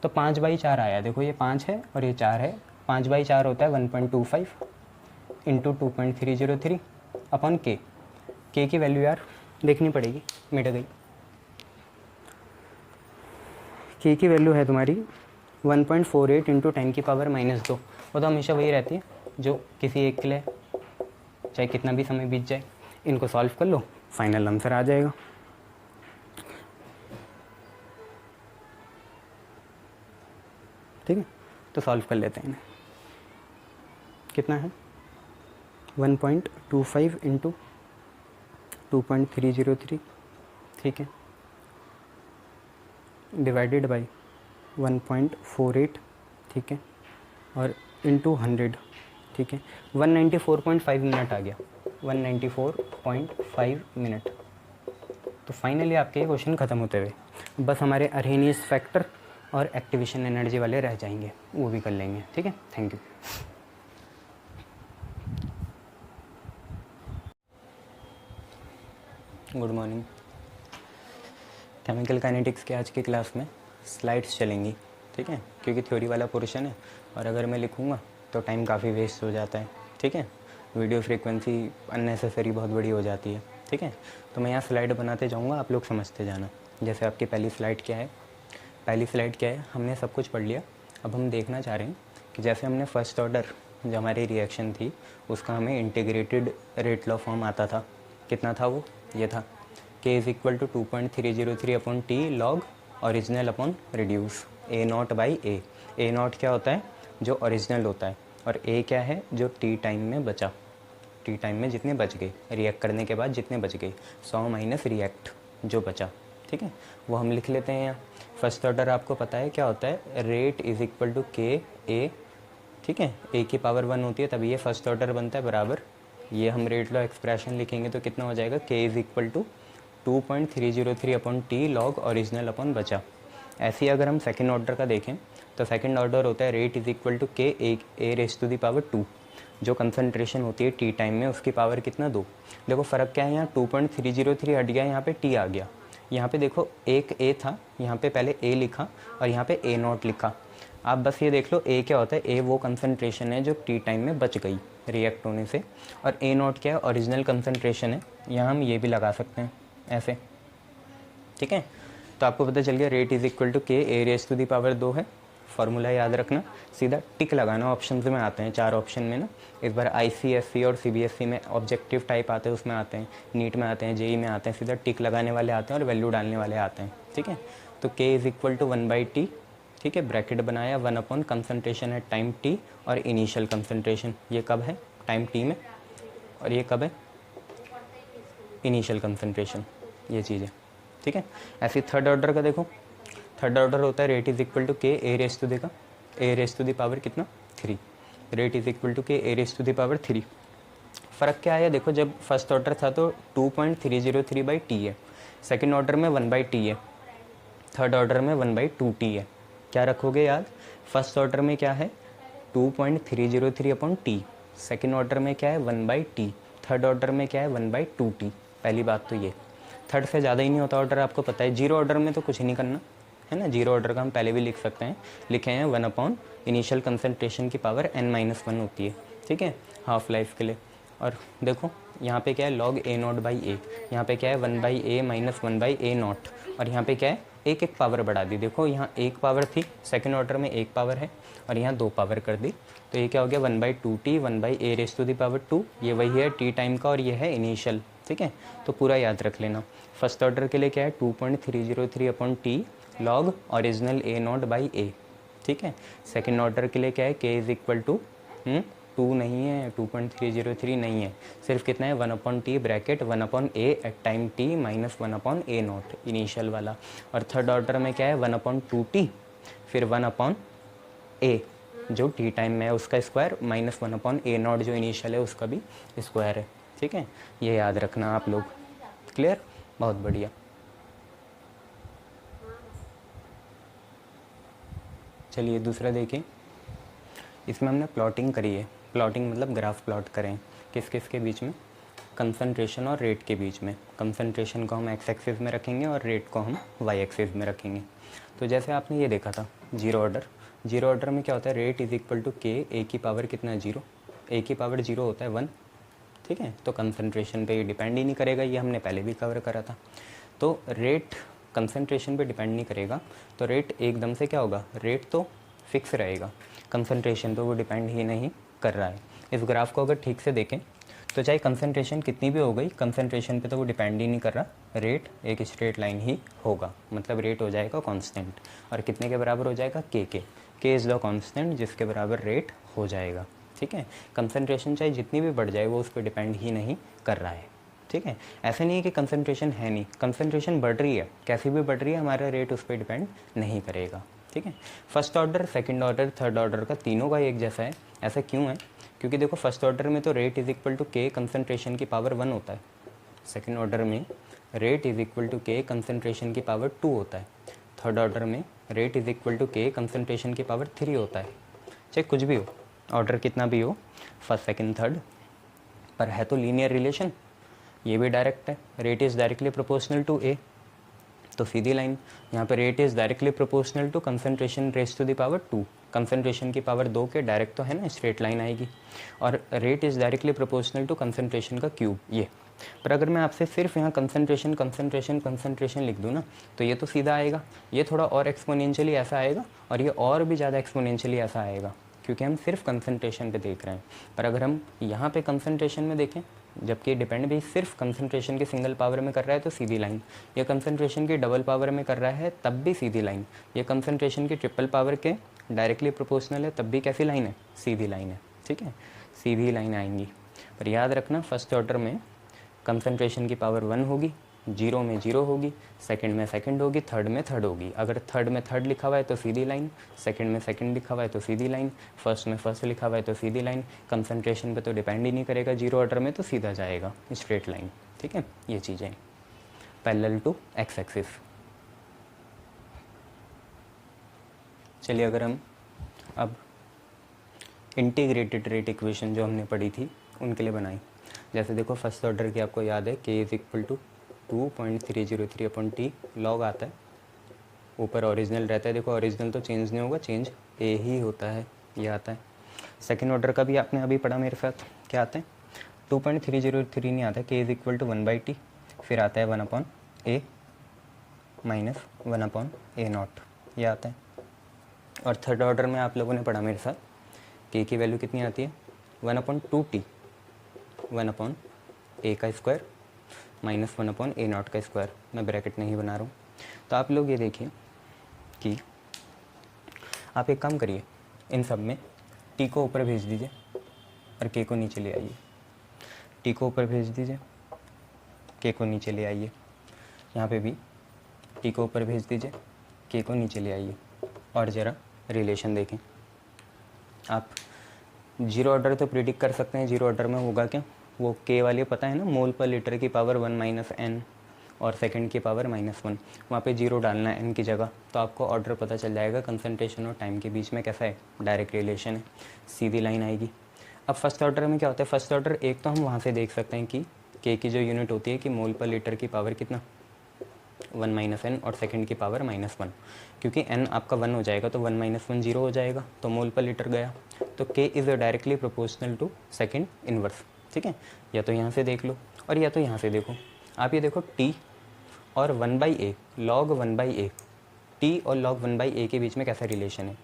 Speaker 1: तो 5/4 आया, देखो ये 5 है और ये 4 है, 5/4 होता है 1.25 इंटू 2.303 अपॉन के। के की वैल्यू यार देखनी पड़ेगी, मिट गई। के की वैल्यू है तुम्हारी 1.48 इंटू 10⁻⁻²। वो तो हमेशा वही रहती है जो किसी एक के लिए, चाहे कितना भी समय बीत जाए। इनको सॉल्व कर लो, फाइनल आंसर आ जाएगा। ठीक है, तो सॉल्व कर लेते हैं इन्हें। कितना है 1.25 इंटू 2.303, ठीक है, डिवाइडेड बाई 1.48, ठीक है, और इंटू 100, ठीक है, 194.5 मिनट आ गया, 194.5 मिनट। तो फाइनली आपके ये क्वेश्चन ख़त्म होते हुए बस हमारे अरहेनियस फैक्टर और एक्टिवेशन एनर्जी वाले रह जाएंगे, वो भी कर लेंगे, ठीक है। Thank you. Good morning. Chemical kinetics के आज की क्लास में स्लाइड्स चलेंगी, ठीक है, क्योंकि थ्योरी वाला पोर्शन है और अगर मैं लिखूँगा तो टाइम काफ़ी वेस्ट हो जाता है, ठीक है, वीडियो फ्रीक्वेंसी अननेसेसरी बहुत बड़ी हो जाती है, ठीक है। तो मैं यहाँ स्लाइड बनाते जाऊँगा, आप लोग समझते जाना। जैसे आपकी पहली स्लाइड क्या है, पहली स्लाइड क्या है, हमने सब कुछ पढ़ लिया। अब हम देखना चाह रहे हैं कि जैसे हमने फर्स्ट ऑर्डर जो हमारी रिएक्शन थी उसका हमें इंटीग्रेटेड रेट लॉ फॉर्म आता था, कितना था वो, ये था K is equal to 2.303 upon T log original upon reduce A naught by A naught क्या होता है, जो ओरिजिनल होता है, और A क्या है, जो टी टाइम में बचा, टी टाइम में जितने बच गए रिएक्ट करने के बाद जितने बच गए, 100 माइनस रिएक्ट जो बचा, ठीक है, वो हम लिख लेते हैं यहाँ। फर्स्ट ऑर्डर आपको पता है क्या होता है, रेट इज़ इक्वल टू के ए, ठीक है, ए की पावर 1 होती है तभी ये फर्स्ट ऑर्डर बनता है, बराबर ये हम रेट लॉ एक्सप्रेशन लिखेंगे तो कितना हो जाएगा, के is equal to 2.303 upon T log original upon बचा। ऐसे ही अगर हम सेकंड ऑर्डर का देखें तो सेकंड ऑर्डर होता है रेट इज़ इक्वल टू के ए रेस टू दी पावर 2, जो कंसनट्रेशन होती है टी टाइम में उसकी पावर कितना 2। देखो फ़र्क क्या है, यहाँ 2.303 हट गया, यहाँ पे टी आ गया। यहाँ पे देखो एक ए था, यहाँ पे पहले ए लिखा और यहाँ पे ए नॉट लिखा। आप बस ये देख लो ए क्या होता है, ए वो कंसनट्रेशन है जो टी टाइम में बच गई रिएक्ट होने से, और ए नॉट क्या है, ओरिजिनल कंसनट्रेशन है। यहाँ हम ये भी लगा सकते हैं ऐसे, ठीक है। तो आपको पता चल गया रेट इज़ इक्वल टू के ए रेस टू दी पावर 2 है। फार्मूला याद रखना, सीधा टिक लगाना, ऑप्शन में आते हैं 4 ऑप्शन में ना, इस बार ICSE और CBSE में ऑब्जेक्टिव टाइप आते हैं, उसमें आते हैं, नीट में आते हैं, JEE में आते हैं, सीधा टिक लगाने वाले आते हैं और वैल्यू डालने वाले आते हैं, ठीक है। तो के इज़ इक्वल टू 1/t, ठीक है, ब्रैकेट बनाया, 1 अपॉन कंसनट्रेशन है टाइम t और इनिशियल कंसनट्रेशन, ये कब है, टाइम t में, और ये कब है, इनिशियल कंसनट्रेशन, ये चीज़ है, ठीक है। ऐसे थर्ड ऑर्डर का देखो, थर्ड ऑर्डर होता है रेट इज़ इक्वल टू के ए रेस टू देगा, ए रेस टू दी पावर कितना 3, रेट इज़ इक्वल टू के ए रेस टू दी पावर 3। फ़र्क क्या आया, देखो जब फर्स्ट ऑर्डर था तो 2.303/t है, सेकंड ऑर्डर में 1/t है, थर्ड ऑर्डर में 1/2t है। क्या रखोगे याद, फर्स्ट ऑर्डर में क्या है 2.303 अपॉन टी, सेकेंड ऑर्डर में क्या है 1/t, थर्ड ऑर्डर में क्या है 1/2t। पहली बात तो ये, थर्ड से ज़्यादा ही नहीं होता ऑर्डर, आपको पता है। जीरो ऑर्डर में तो कुछ नहीं करना है ना, जीरो ऑर्डर का हम पहले भी लिख सकते हैं, लिखे हैं 1 अपॉन इनिशियल कंसनट्रेशन की पावर n-1 होती है, ठीक है, हाफ लाइफ के लिए। और देखो यहाँ पे क्या है लॉग ए नॉट बाई ए, यहाँ पे क्या है 1/a माइनस 1/a नॉट, और यहाँ पे क्या है एक एक पावर बढ़ा दी। देखो यहाँ एक पावर थी, सेकेंड ऑर्डर में एक पावर है, और यहाँ 2 पावर कर दी, तो ये क्या हो गया 1/2t 1/a raise to the power 2, ये वही है टी टाइम का और ये है इनिशियल, ठीक है। तो पूरा याद रख लेना। फर्स्ट ऑर्डर के लिए क्या है 2.303 upon T log original A naught by A, ठीक है। सेकेंड ऑर्डर के लिए क्या है के इज़ इक्वल टू 2 नहीं है, 2.303 नहीं है, सिर्फ कितना है 1 upon t bracket 1 upon A at time t minus 1 upon A naught initial वाला। और थर्ड ऑर्डर में क्या है 1/2t, फिर 1 अपॉन ए जो टी टाइम में है उसका square, minus 1 upon A not जो इनिशियल है उसका भी स्क्वायर है, ठीक है। ये याद रखना आप लोग, क्लियर, बहुत बढ़िया। चलिए दूसरा देखिए, इसमें हमने प्लॉटिंग करी है, प्लॉटिंग मतलब ग्राफ प्लॉट करें, किस किस के बीच में, कंसंट्रेशन और रेट के बीच में। कंसंट्रेशन को हम एक्स एक्सिस में रखेंगे और रेट को हम वाई एक्सिस में रखेंगे। तो जैसे आपने ये देखा था जीरो ऑर्डर, जीरो ऑर्डर में क्या होता है रेट इज़ इक्वल टू के ए की पावर कितना है 0, ए की पावर 0 होता है 1, ठीक है। तो कंसंट्रेशन पे ये डिपेंड ही नहीं करेगा, ये हमने पहले भी कवर करा था। तो रेट कंसंट्रेशन पे डिपेंड नहीं करेगा, तो रेट एकदम से क्या होगा, रेट तो फिक्स रहेगा, कंसंट्रेशन पे वो डिपेंड ही नहीं कर रहा है। इस ग्राफ को अगर ठीक से देखें तो चाहे कंसंट्रेशन कितनी भी हो गई, कंसंट्रेशन पे तो वो डिपेंड ही नहीं कर रहा, रेट एक स्ट्रेट लाइन ही होगा, मतलब रेट हो जाएगा कांस्टेंट, और कितने के बराबर हो जाएगा के इज़ द कांस्टेंट जिसके बराबर रेट हो जाएगा, ठीक है। कंसंट्रेशन चाहे जितनी भी बढ़ जाए वो उस पर डिपेंड ही नहीं कर रहा है। ठीक है। ऐसा नहीं है कि कंसंट्रेशन है नहीं, कंसंट्रेशन बढ़ रही है, कैसी भी बढ़ रही है, हमारा रेट उस पर डिपेंड नहीं करेगा। ठीक है। First order, second order, third order का तीनों का एक जैसा है। ऐसा क्यों है? क्योंकि देखो फर्स्ट ऑर्डर में तो रेट इज इक्वल टू के कंसंट्रेशन की पावर 1 होता है, सेकंड ऑर्डर में रेट इज इक्वल टू के कंसंट्रेशन की पावर 2 होता है, थर्ड ऑर्डर में रेट इज इक्वल टू के कंसंट्रेशन की पावर 3 होता है। चाहे कुछ भी हो, ऑर्डर कितना भी हो, फर्स्ट सेकंड थर्ड, पर है तो लीनियर रिलेशन। ये भी डायरेक्ट है, rate is directly proportional to A, तो सीधी लाइन। यहाँ पे rate is directly proportional to concentration raise to the power 2, concentration की पावर 2 के डायरेक्ट तो है ना, स्ट्रेट लाइन आएगी। और rate is directly proportional to concentration का क्यूब, ये। पर अगर मैं आपसे सिर्फ यहाँ कंसंट्रेशन कंसंट्रेशन कंसंट्रेशन लिख दूँ ना, तो ये तो सीधा आएगा, ये थोड़ा और एक्सपोनेंशियली ऐसा आएगा, और ये और भी ज़्यादा एक्सपोनेंशियली ऐसा आएगा, क्योंकि हम सिर्फ कंसंट्रेशन पे देख रहे हैं। पर अगर हम यहाँ पे कंसंट्रेशन में देखें, जबकि डिपेंड भी सिर्फ कंसंट्रेशन की सिंगल पावर में कर रहा है तो सीधी लाइन, ये कंसंट्रेशन की डबल पावर में कर रहा है तब भी सीधी लाइन, ये कंसंट्रेशन की ट्रिपल पावर के डायरेक्टली प्रोपोर्शनल है तब भी कैसी लाइन है, सीधी लाइन है। ठीक है, सीधी लाइन आएंगी। पर याद रखना फर्स्ट ऑर्डर में कंसंट्रेशन की पावर 1 होगी, जीरो में जीरो होगी, सेकंड में सेकंड होगी, थर्ड में थर्ड होगी। अगर थर्ड में थर्ड लिखा हुआ है तो सीधी लाइन, सेकंड में सेकंड लिखा हुआ है तो सीधी लाइन, फर्स्ट में फर्स्ट लिखा हुआ है तो सीधी लाइन। कंसंट्रेशन पे तो डिपेंड ही नहीं करेगा, जीरो ऑर्डर में तो सीधा जाएगा, स्ट्रेट लाइन। ठीक है, ये चीज़ें पैरेलल टू एक्स एक्सिस। चलिए अगर हम अब इंटीग्रेटेड रेट इक्वेशन जो हमने पढ़ी थी उनके लिए बनाई, जैसे देखो फर्स्ट ऑर्डर की आपको याद है के is equal to 2.303/t log आता है, ऊपर ओरिजिनल रहता है। देखो ओरिजिनल तो चेंज नहीं होगा, चेंज ए ही होता है, ये आता है। सेकेंड ऑर्डर का भी आपने अभी पढ़ा मेरे साथ, क्या आता है 2.303 नहीं आता है, के इज इक्वल टू 1/t, फिर आता है 1/a माइनस 1/a0, ये आता है। और थर्ड ऑर्डर में आप लोगों ने पढ़ा मेरे साथ, के की वैल्यू कितनी आती है 1/2t, 1/a का स्क्वायर माइनस 1/a0 का स्क्वायर। मैं ब्रैकेट नहीं बना रहा हूँ। तो आप लोग ये देखिए कि आप एक काम करिए, इन सब में टी को ऊपर भेज दीजिए और के को नीचे ले आइए। टी को ऊपर भेज दीजिए, के को नीचे ले आइए। यहाँ पे भी टी को ऊपर भेज दीजिए, के को नीचे ले आइए। और ज़रा रिलेशन देखें। आप जीरो ऑर्डर तो प्रिडिक्ट कर सकते हैं, जीरो ऑर्डर में होगा क्या, वो के वाली पता है ना, मोल पर लीटर की पावर 1 माइनस n और सेकंड की पावर -1, वहाँ पे जीरो डालना है n की जगह, तो आपको ऑर्डर पता चल जाएगा। कंसंट्रेशन और टाइम के बीच में कैसा है, डायरेक्ट रिलेशन है, सीधी लाइन आएगी। अब फर्स्ट ऑर्डर में क्या होता है, फर्स्ट ऑर्डर एक तो हम वहाँ से देख सकते हैं कि के की जो यूनिट होती है कि मोल पर लीटर की पावर कितना 1 माइनस n और सेकंड की पावर -1, क्योंकि n आपका 1 हो जाएगा तो 1 माइनस 1 जीरो हो जाएगा, तो मोल पर लीटर गया। तो k is directly proportional to second inverse. ठीक है, या तो यहाँ से देख लो और या तो यहाँ से देखो। आप ये देखो t और 1/a, log 1/a, t और log 1/a के बीच में कैसा रिलेशन है,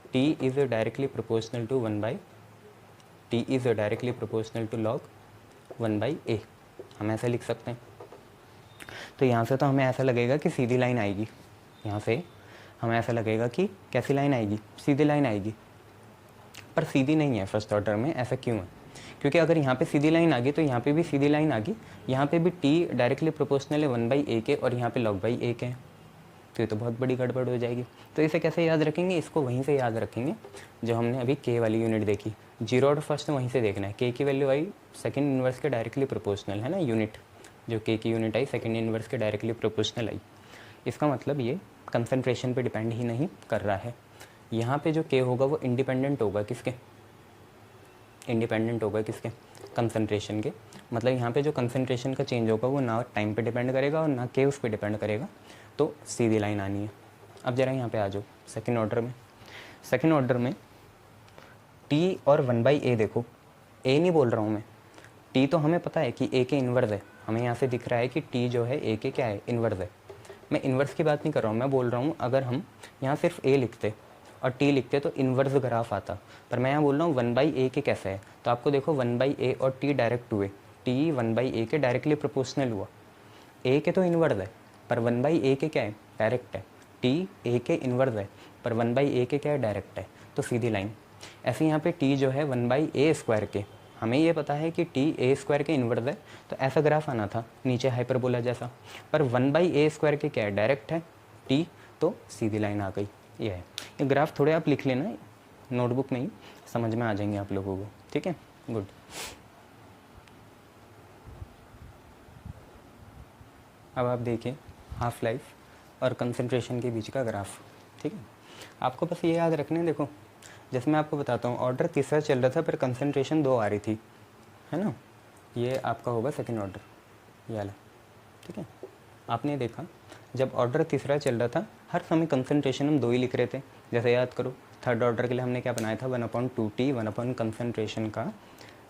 Speaker 1: t is directly proportional to 1/log 1/a, हम ऐसा लिख सकते हैं। तो यहाँ से तो हमें ऐसा लगेगा कि सीधी लाइन आएगी, यहाँ से हमें ऐसा लगेगा कि कैसी लाइन आएगी, सीधी लाइन आएगी, पर सीधी नहीं है फर्स्ट ऑर्डर में। ऐसा क्यों है, क्योंकि अगर यहाँ पे सीधी लाइन आ गई तो यहाँ पे भी सीधी लाइन आ गई, यहाँ पे भी t डायरेक्टली प्रोपोर्शनल है 1/a के और यहाँ पे log a के, तो ये तो बहुत बड़ी गड़बड़ हो जाएगी। तो इसे कैसे याद रखेंगे, इसको वहीं से याद रखेंगे जो हमने अभी k वाली यूनिट देखी। जीरो और फर्स्ट वहीं से देखना है, k की वैल्यू आई सेकेंड इनवर्स के डायरेक्टली प्रोपोर्शनल है ना, यूनिट जो k की यूनिट आई सेकेंड इनवर्स के डायरेक्टली प्रोपोर्शनल आई। इसका मतलब ये कंसंट्रेशन पे डिपेंड ही नहीं कर रहा है। यहाँ पे जो k होगा वो इंडिपेंडेंट होगा किसके, इंडिपेंडेंट होगा किसके, कंसंट्रेशन के। मतलब यहाँ पे जो कंसंट्रेशन का चेंज होगा वो ना टाइम पे डिपेंड करेगा और ना के उस पर डिपेंड करेगा, तो सीधी लाइन आनी है। अब ज़रा यहाँ पे आ जाओ सेकेंड ऑर्डर में। सेकेंड ऑर्डर में t और 1/a देखो, a नहीं बोल रहा हूँ मैं, t तो हमें पता है कि a के इन्वर्स है, हमें यहाँ से दिख रहा है कि t जो है a के क्या है, इन्वर्स है। मैं इन्वर्स की बात नहीं कर रहा हूँ, मैं बोल रहा हूँ अगर हम यहाँ सिर्फ a लिखते और t लिखते तो इन्वर्स ग्राफ आता, पर मैं यहाँ बोल रहा हूँ 1/a के कैसे है। तो आपको देखो 1/a और t डायरेक्ट हुए, t 1/a के डायरेक्टली प्रोपोर्शनल हुआ, a के तो इन्वर्स है पर 1/a के क्या है, डायरेक्ट है। t a के इन्वर्स है पर 1/a के क्या है, डायरेक्ट है, तो सीधी लाइन। ऐसे यहाँ पे t जो है 1/a स्क्वायर के, हमें ये पता है कि टी ए स्क्वायर के इन्वर्स है, तो ऐसा ग्राफ आना था नीचे हाइपरबोला जैसा, पर 1/a² के क्या है, डायरेक्ट है टी, तो सीधी लाइन आ गई। ये है, ये ग्राफ थोड़े आप लिख लेना नोटबुक में ही, समझ में आ जाएंगे आप लोगों को, ठीक है, गुड। अब आप देखिए हाफ लाइफ और कंसंट्रेशन के बीच का ग्राफ, ठीक है। आपको बस ये याद रखना है, देखो जैसे मैं आपको बताता हूँ, ऑर्डर तीसरा चल रहा था पर कंसंट्रेशन 2 आ रही थी, है ना, ये आपका होगा सेकंड ऑर्डर, ये वाला, ठीक है। आपने देखा जब ऑर्डर तीसरा चल रहा था हर समय कंसंट्रेशन हम 2 ही लिख रहे थे। जैसे याद करो थर्ड ऑर्डर के लिए हमने क्या बनाया था, 1/2t 1 कंसंट्रेशन का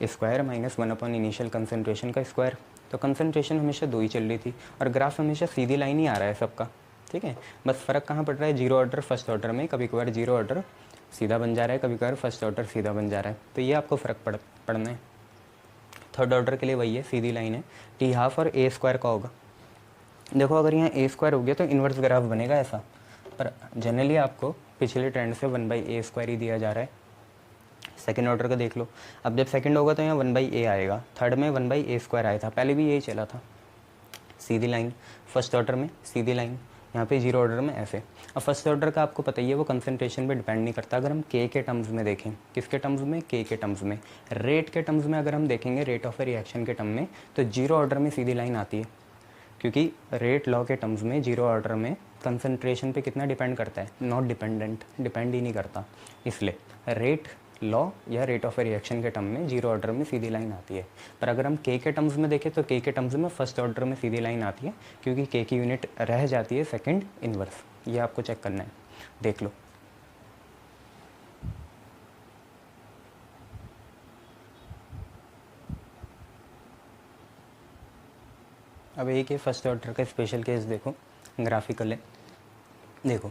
Speaker 1: स्क्वायर माइनस 1 इनिशियल कंसंट्रेशन का स्क्वायर। तो कंसंट्रेशन हमेशा 2 ही चल रही थी और ग्राफ हमेशा सीधी लाइन ही आ रहा है सबका, ठीक है। बस फ़र्क कहाँ पड़ रहा है, जीरो ऑर्डर फर्स्ट ऑर्डर में कभी कभार जीरो ऑर्डर सीधा बन जा रहा है, कभी कभार फर्स्ट ऑर्डर सीधा बन जा रहा है, तो ये आपको फ़र्क पड़ना है। थर्ड ऑर्डर के लिए वही है, सीधी लाइन है, टी हाफ और ए स्क्वायर का होगा। देखो अगर यहाँ ए स्क्वायर हो गया तो इन्वर्स ग्राफ बनेगा ऐसा, पर जनरली आपको पिछले ट्रेंड से 1/a² ही दिया जा रहा है। सेकंड ऑर्डर का देख लो, अब जब सेकंड होगा तो यहाँ 1/a आएगा, थर्ड में 1/a² आया था, पहले भी यही चला था, सीधी लाइन। फर्स्ट ऑर्डर में सीधी लाइन, यहाँ पे जीरो ऑर्डर में ऐसे। अब फर्स्ट ऑर्डर का आपको पता ही है वो कंसंट्रेशन पे डिपेंड नहीं करता। अगर हम के टर्म्स में देखें, किसके टर्म्स में, के टर्म्स में, रेट के टर्म्स में अगर हम देखेंगे, रेट ऑफ ए रिएक्शन के टर्म में, तो जीरो ऑर्डर में सीधी लाइन आती है, क्योंकि रेट लॉ के टर्म्स में जीरो ऑर्डर में कंसंट्रेशन पे कितना डिपेंड करता है, नॉट डिपेंडेंट, डिपेंड ही नहीं करता, इसलिए रेट लॉ या रेट ऑफ ए रिएक्शन के टर्म में जीरो ऑर्डर में सीधी लाइन आती है। पर अगर हम के टर्म्स में देखें तो के टर्म्स में फर्स्ट ऑर्डर में सीधी लाइन आती है, क्योंकि के की यूनिट रह जाती है सेकंड इन्वर्स। ये आपको चेक करना है, देख लो। अब एक है फर्स्ट ऑर्डर का स्पेशल केस, देखो ग्राफिकल है। देखो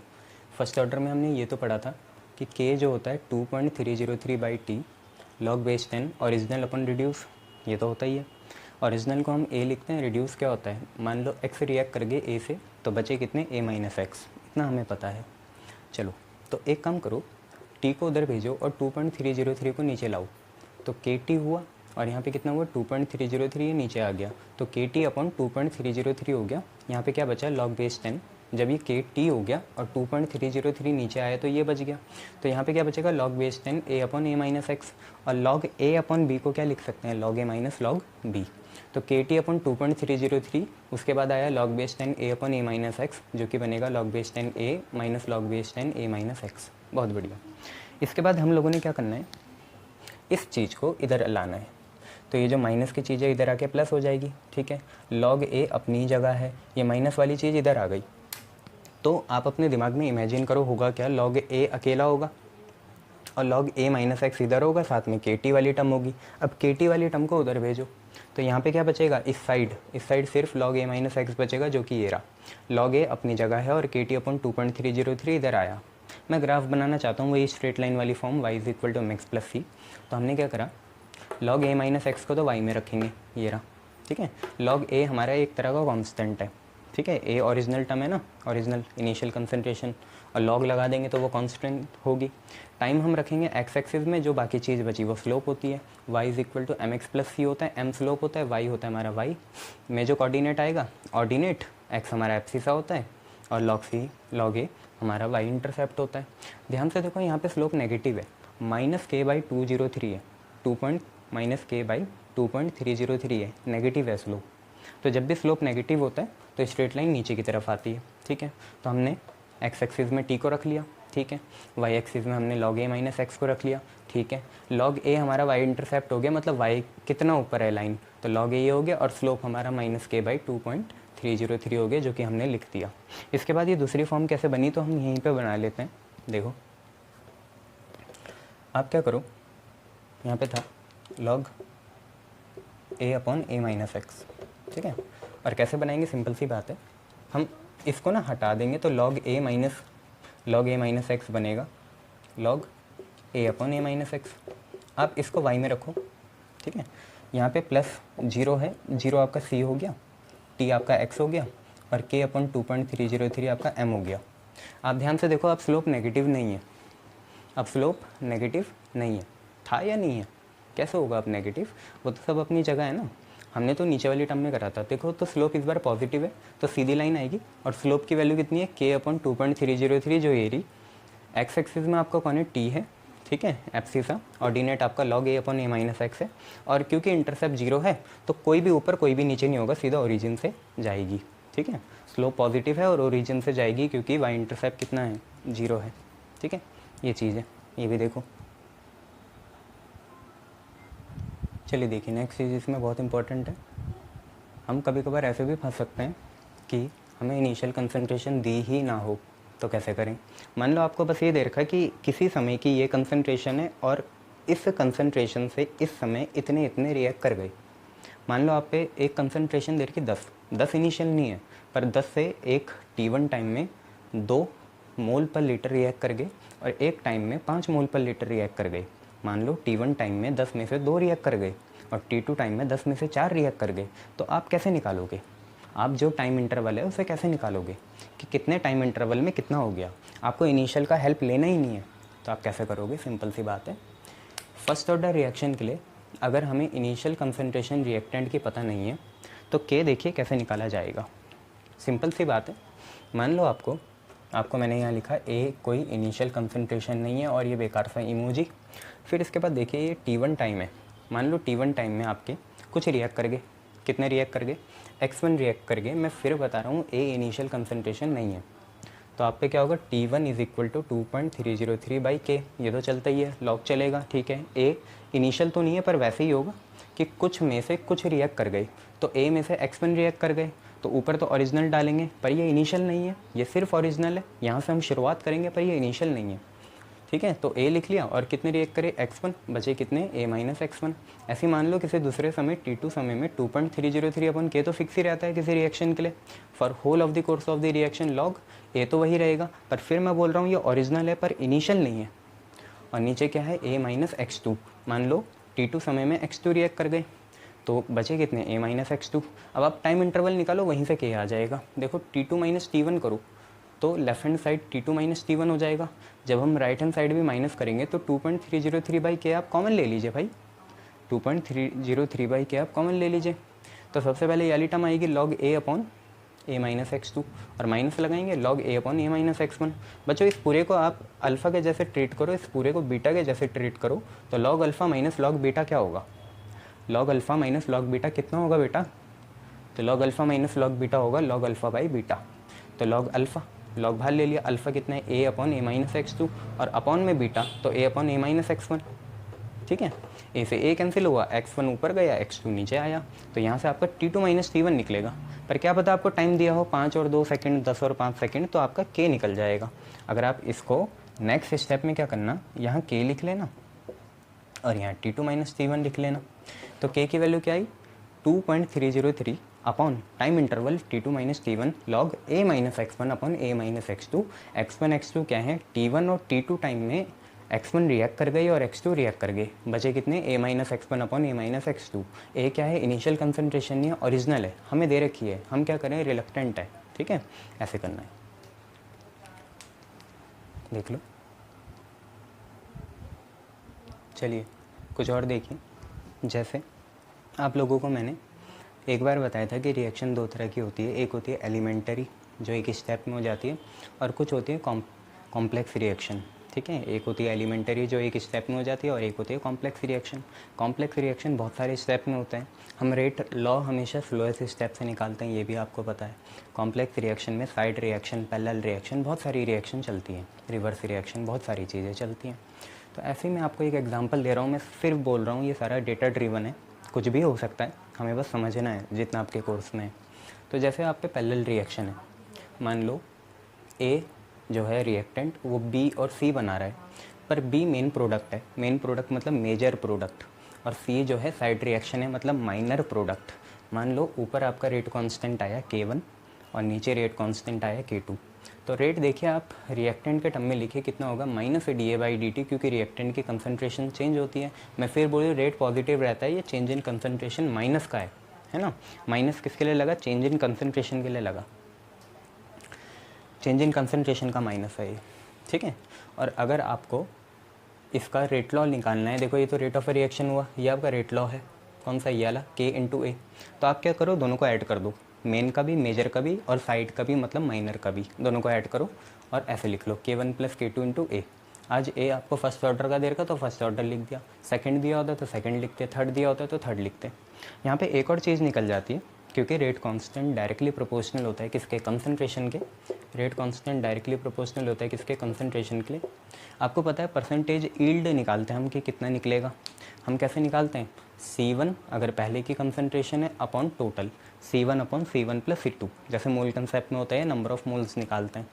Speaker 1: फर्स्ट ऑर्डर में हमने ये तो पढ़ा था कि k जो होता है 2.303/t log बेस 10 ओरिजिनल अपन रिड्यूस, ये तो होता ही है। ओरिजिनल को हम a लिखते हैं, रिड्यूस क्या होता है, मान लो x रिएक्ट कर गए a से तो बचे कितने, a - x, इतना हमें पता है। चलो तो एक काम करो, t को उधर भेजो और 2.303 को नीचे लाओ, तो kt हुआ और यहाँ पे कितना हुआ 2.303, नीचे आ गया, तो kt अपॉन 2.303 हो गया। यहाँ पे क्या बचा, लॉग बेस 10। जब ये kt हो गया और 2.303 नीचे आया तो ये बच गया, तो यहाँ पे क्या बचेगा, log base 10 a upon a - x, और लॉग a अपॉन b को क्या लिख सकते हैं, log a minus log b। तो kt अपॉन 2.303, उसके बाद आया log base 10 a upon a - x, जो कि बनेगा log base 10 a minus log base 10 a - x। बहुत बढ़िया। इसके बाद हम लोगों ने क्या करना है, इस चीज़ को इधर लाना है, तो ये जो माइनस की चीज़ है इधर आके प्लस हो जाएगी, ठीक है। लॉग ए अपनी जगह है, ये माइनस वाली चीज़ इधर आ गई, तो आप अपने दिमाग में इमेजिन करो होगा क्या, लॉग ए अकेला होगा और लॉग a - x इधर होगा, साथ में kt वाली टर्म होगी। अब kt वाली टर्म को उधर भेजो, तो यहाँ पे क्या बचेगा, इस साइड सिर्फ लॉग a - x बचेगा, जो कि ये रहा। लॉग a अपनी जगह है और kt अपॉन 2.303 इधर आया। मैं ग्राफ बनाना चाहता हूँ वही स्ट्रेट लाइन वाली फॉर्म, y = mx + c। तो हमने क्या करा, लॉग a - x को तो y में रखेंगे, ये रहा, ठीक है। लॉग a हमारा एक तरह का कांस्टेंट है, ठीक है, a ओरिजिनल टर्म है ना, ओरिजिनल इनिशियल कंसंट्रेशन, और लॉग लगा देंगे तो वो कांस्टेंट होगी। टाइम हम रखेंगे x एक्सिस में, जो बाकी चीज़ बची वो स्लोप होती है, y = mx + c होता है, m स्लोप होता है, y होता है हमारा y में जो कोऑर्डिनेट आएगा, ऑर्डिनेट x हमारा एब्सिसा होता है और लॉग a हमारा y इंटरसेप्ट होता है। ध्यान से देखो यहाँ पे स्लोप नेगेटिव है, -k/203 है, -k/2.303 है, नेगेटिव है स्लोप। तो जब भी स्लोप नेगेटिव होता है तो स्ट्रेट लाइन नीचे की तरफ आती है, ठीक है। तो हमने x एक्सिस में t को रख लिया, ठीक है, y एक्सिस में हमने log a - x को रख लिया, ठीक है। log a हमारा y इंटरसेप्ट हो गया, मतलब y कितना ऊपर है लाइन, तो log a ये हो गया, और स्लोप हमारा -k/2.303 हो गया, जो कि हमने लिख दिया। इसके बाद ये दूसरी फॉर्म कैसे बनी, तो हम यहीं पर बना लेते हैं। देखो आप क्या करो, यहाँ पे था log a upon a - x, ठीक है। और कैसे बनाएंगे, सिंपल सी बात है, हम इसको ना हटा देंगे तो log a - x बनेगा, log a upon a - x। आप इसको y में रखो, ठीक है। यहाँ पे +0 है, 0 आपका c हो गया, t आपका x हो गया, और k अपॉन 2.303 आपका m हो गया। आप ध्यान से देखो, अब स्लोप नेगेटिव नहीं है, अब स्लोप नेगेटिव नहीं है, था या नहीं है, कैसे होगा अब नेगेटिव? वो तो सब अपनी जगह है ना। हमने तो नीचे वाली टर्म में करा था। देखो तो स्लोप इस बार पॉजिटिव है तो सीधी लाइन आएगी और स्लोप की वैल्यू कितनी है? k/2.303 जो ये रही। एक्स एक्सिस में आपका कौन है? टी है, ठीक है, एप्सिसा। ऑर्डिनेट आपका log a/a-x है और क्योंकि इंटरसेप्ट 0 है तो कोई भी ऊपर कोई भी नीचे नहीं होगा, सीधा ओरिजिन से जाएगी, ठीक है। स्लोप पॉजिटिव है और ओरिजिन से जाएगी क्योंकि वाई इंटरसेप्ट कितना है? 0 है, ठीक है। ये चीज़ है, ये भी देखो। चलिए देखिए नेक्स्ट चीज़ इसमें बहुत इंपॉर्टेंट है। हम कभी कभार ऐसे भी फंस सकते हैं कि हमें इनिशियल कंसंट्रेशन दी ही ना हो, तो कैसे करें? मान लो आपको बस ये दे रखा है कि किसी समय की ये कंसंट्रेशन है और इस कंसंट्रेशन से इस समय इतने इतने रिएक्ट कर गए। मान लो आप पे एक कंसंट्रेशन दे रखी 10 इनिशियल नहीं है, पर 10 से एक T1 टाइम में 2 मोल पर लीटर रिएक्ट कर गए और एक टाइम में 5 मोल पर लीटर रिएक्ट कर गए। मान लो T1 टाइम में 10 में से 2 रिएक्ट कर गए और T2 टाइम में 10 में से 4 रिएक्ट कर गए, तो आप कैसे निकालोगे? आप जो टाइम इंटरवल है उसे कैसे निकालोगे कि कितने टाइम इंटरवल में कितना हो गया? आपको इनिशियल का हेल्प लेना ही नहीं है, तो आप कैसे करोगे? सिंपल सी बात है। फर्स्ट ऑर्डर रिएक्शन के लिए अगर हमें इनिशियल कंसंट्रेशन रिएक्टेंट की पता नहीं है तो के देखिए कैसे निकाला जाएगा। सिंपल सी बात है। मान लो आपको मैंने यहाँ लिखा ए कोई इनिशियल कंसंट्रेशन नहीं है और ये बेकार सा इमोजी। फिर इसके बाद देखिए ये T1 टाइम है। मान लो T1 टाइम में आपके कुछ रिएक्ट कर गए। कितने रिएक्ट कर गए? x1 रिएक्ट कर गए। मैं फिर बता रहा हूँ ए इनिशियल कंसंट्रेशन नहीं है, तो आप पे क्या होगा? T1 = 2.303/K। ये तो चलता ही है, लॉग चलेगा, ठीक है। ए इनिशियल तो नहीं है पर वैसे ही होगा कि कुछ में से कुछ रिएक्ट कर गए, तो ए में से x1 रिएक्ट कर गए तो ऊपर तो ओरिजिनल डालेंगे, पर ये इनिशियल नहीं है, ये सिर्फ ओरिजिनल है। यहाँ से हम शुरुआत करेंगे पर ये इनिशियल नहीं है, ठीक है। तो ए लिख लिया और कितने रिएक्ट करे? x1, बचे कितने? a-x1। ऐसे मान लो किसी दूसरे समय T2 समय में 2.303/K तो फिक्स ही रहता है किसी रिएक्शन के लिए for whole of the course of the reaction. Log A तो वही रहेगा, पर फिर मैं बोल रहा हूँ ये ओरिजिनल है पर इनिशियल नहीं है। और नीचे क्या है? a-x2। मान लो T2 समय में x2 रिएक्ट कर गए तो बचे कितने? a-x2। अब आप टाइम इंटरवल निकालो, वहीं से K आ जाएगा। देखो T2 - T1 करो तो left hand side T2 - T1 हो जाएगा। जब हम राइट हैंड साइड भी माइनस करेंगे तो 2.303/K आप कॉमन ले लीजिए भाई, 2.303/K आप कॉमन ले लीजिए। तो सबसे पहले ये वाली टर्म आएगी log a/a-x2 और माइनस लगाएंगे log a/a-x1। बच्चों इस पूरे को आप अल्फ़ा के जैसे ट्रीट करो, इस पूरे को बीटा के जैसे ट्रीट करो, तो log alpha minus log beta क्या होगा? log alpha minus log beta कितना होगा बेटा? तो log alpha minus log beta होगा log अल्फ़ा बाई बीटा। तो log अल्फ़ा, लॉग बाहर ले लिया, अल्फ़ा कितना है? a/a-x2 और अपॉन में बीटा तो a/a-x1, ठीक है। ए से ए कैंसिल हुआ, x1 ऊपर गया, x2 नीचे आया, तो यहाँ से आपका T2 - T1 निकलेगा। पर क्या पता आपको टाइम दिया हो 5 और 2 सेकंड, 10 और 5 सेकंड, तो आपका K निकल जाएगा। अगर आप इसको नेक्स्ट स्टेप में क्या करना, यहाँ K लिख लेना और यहाँ T2 - T1 लिख लेना। तो K की वैल्यू क्या आई? 2.303 upon time interval T2 - T1 log a-x1 upon a-x2। x1 x2 क्या है? T1 और T2 टाइम में x1 रिएक्ट कर गई और x2 रिएक्ट कर गई, बचे कितने? a-x1 upon a-x2। ए क्या है? इनिशियल कंसंट्रेशन नहीं है, ओरिजिनल है, हमें दे रखी है, हम क्या करें? रिलक्टेंट है, ठीक है। ऐसे करना है, देख लो। चलिए कुछ और देखिए। जैसे आप लोगों को मैंने एक बार बताया था कि रिएक्शन 2 तरह की होती है। एक होती है एलिमेंटरी जो एक स्टेप में हो जाती है और कुछ होती है कॉम्प्लेक्स रिएक्शन, ठीक है। एक होती है एलिमेंटरी जो एक स्टेप में हो जाती है और एक होती है कॉम्प्लेक्स रिएक्शन। कॉम्प्लेक्स रिएक्शन बहुत सारे स्टेप में होता है। हम रेट लॉ हमेशा स्लोएस्ट स्टेप से निकालते हैं, ये भी आपको पता है। कॉम्प्लेक्स रिएक्शन में साइड रिएक्शन, पैरेलल रिएक्शन, बहुत सारी रिएक्शन चलती हैं, रिवर्स रिएक्शन, बहुत सारी चीज़ें चलती हैं। तो ऐसे ही मैं आपको एक एग्जांपल दे रहा हूँ, मैं सिर्फ बोल रहा हूँ, ये सारा डेटा ड्रिवन है, कुछ भी हो सकता है, हमें बस समझना है जितना आपके कोर्स में है। तो जैसे आप पे पैरेलल रिएक्शन है, मान लो ए जो है रिएक्टेंट वो बी और सी बना रहा है, पर बी मेन प्रोडक्ट है, मेन प्रोडक्ट मतलब मेजर प्रोडक्ट, और सी जो है साइड रिएक्शन है मतलब माइनर प्रोडक्ट। मान लो ऊपर आपका रेट कांस्टेंट आया K1 और नीचे रेट कांस्टेंट आया K2। तो रेट देखिए आप रिएक्टेंट के टर्म में लिखिए कितना होगा? -dA/dt, क्योंकि रिएक्टेंट की कंसंट्रेशन चेंज होती है। मैं फिर बोलूँ रेट पॉजिटिव रहता है, ये चेंज इन कंसंट्रेशन माइनस का है ना। माइनस किसके लिए लगा? चेंज इन कंसंट्रेशन के लिए लगा, चेंज इन कंसंट्रेशन का माइनस है ये, ठीक है। और अगर आपको इसका रेट लॉ निकालना है। देखो ये तो रेट ऑफ रिएक्शन हुआ, ये आपका रेट लॉ है, कौन सा, ये वाला K इंटू ए। तो आप क्या करो, दोनों को ऐड कर दो, मेन का भी, मेजर का भी, और साइड का भी मतलब माइनर का भी, दोनों को ऐड करो और ऐसे लिख लो K1 प्लस K2 इंटू ए। आज ए आपको फर्स्ट ऑर्डर का दे रखा तो फर्स्ट ऑर्डर लिख दिया, सेकंड दिया होता तो सेकंड लिखते, थर्ड दिया होता तो थर्ड लिखते। यहाँ पे एक और चीज़ निकल जाती है, क्योंकि रेट कांस्टेंट डायरेक्टली प्रोपोर्शनल होता है किसके, कंसंट्रेशन के। रेट कांस्टेंट डायरेक्टली प्रोपोर्शनल होता है किसके, कंसंट्रेशन के लिए। आपको पता है परसेंटेज यील्ड निकालते हैं हम कि कितना निकलेगा। हम कैसे निकालते हैं, C1 अगर पहले की कंसंट्रेशन है upon total, C1 upon C1 plus C2, जैसे मोल कंसेप्ट में होता है नंबर ऑफ मोल्स निकालते हैं।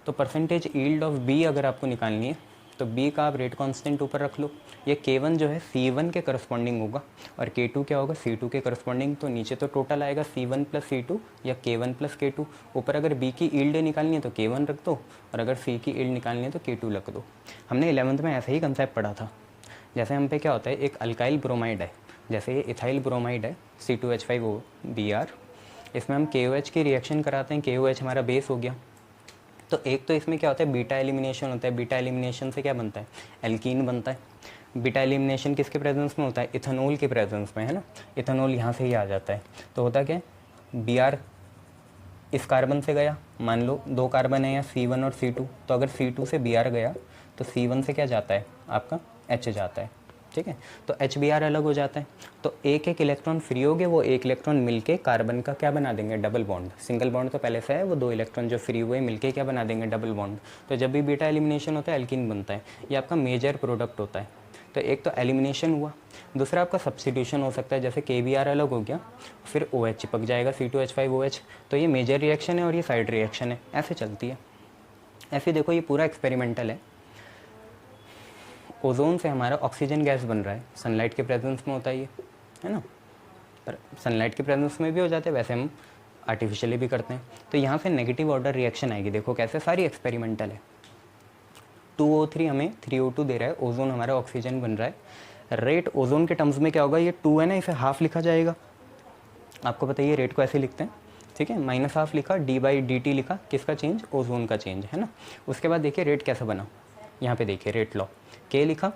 Speaker 1: तो परसेंटेज यील्ड ऑफ B अगर आपको निकालनी है तो B का आप रेट कांस्टेंट ऊपर रख लो। ये K1 जो है C1 के करस्पॉन्डिंग होगा और K2 क्या होगा, C2 के करस्पॉन्डिंग। तो नीचे तो टोटल आएगा C1 प्लस C2 या K1 प्लस K2। ऊपर अगर B की यील्ड निकालनी है तो K1 रख दो, और अगर C की यील्ड निकालनी है तो K2 रख दो। हमने 11th में ऐसे ही कंसेप्ट पढ़ा था। जैसे हम पे क्या होता है, एक अल्काइल ब्रोमाइड है, जैसे ये इथाइल ब्रोमाइड है C2H5OBr, इसमें हम KOH की रिएक्शन कराते हैं, KOH हमारा बेस हो गया। तो एक तो इसमें क्या होता है, बीटा एलिमिनेशन होता है। बीटा एलिमिनेशन से क्या बनता है, एल्कीन बनता है। बीटा एलिमिनेशन किसके प्रेजेंस में होता है, इथेनॉल के प्रेजेंस में, है ना। इथेनॉल यहाँ से ही आ जाता है। तो होता क्या है, Br इस कार्बन से गया, मान लो 2 कार्बन है या C1 और C2, तो अगर C2 से Br गया तो C1 से क्या जाता है आपका, H जाता है, ठीक है। तो HBr अलग हो जाता है। तो एक एक इलेक्ट्रॉन फ्री हो गए, वो एक इलेक्ट्रॉन मिलके कार्बन का क्या बना देंगे, डबल बॉन्ड। सिंगल बॉन्ड तो पहले से है, वो 2 इलेक्ट्रॉन जो फ्री हुए मिलके क्या बना देंगे, डबल बॉन्ड। तो जब भी बीटा एलिमिनेशन होता है एल्कीन बनता है, ये आपका मेजर प्रोडक्ट होता है। तो एक तो एलिमिनेशन हुआ, दूसरा आपका सब्स्टिट्यूशन हो सकता है, जैसे KBr अलग हो गया, फिर OH चिपक जाएगा C2H5OH। तो ये मेजर रिएक्शन है और ये साइड रिएक्शन है, ऐसे चलती है। ऐसे देखो ये पूरा एक्सपेरिमेंटल है। ओजोन से हमारा ऑक्सीजन गैस बन रहा है, सनलाइट के प्रेजेंस में होता है ये, है ना। पर सनलाइट के प्रेजेंस में भी हो जाते हैं, वैसे हम आर्टिफिशियली भी करते हैं। तो यहाँ से नेगेटिव ऑर्डर रिएक्शन आएगी, देखो कैसे, सारी एक्सपेरिमेंटल है। 2O3 हमें 3O2 दे रहा है, ओजोन हमारा ऑक्सीजन बन रहा है। रेट ओजोन के टर्म्स में क्या होगा, ये 2 है ना, इसे हाफ लिखा जाएगा। आपको बताइए रेट को ऐसे लिखते हैं, ठीक है, -हाफ लिखा, d/dt लिखा, किसका चेंज, ओजोन का चेंज, है ना। उसके बाद देखिए रेट कैसा बना, यहाँ पे देखिए रेट लॉ, K लिखा,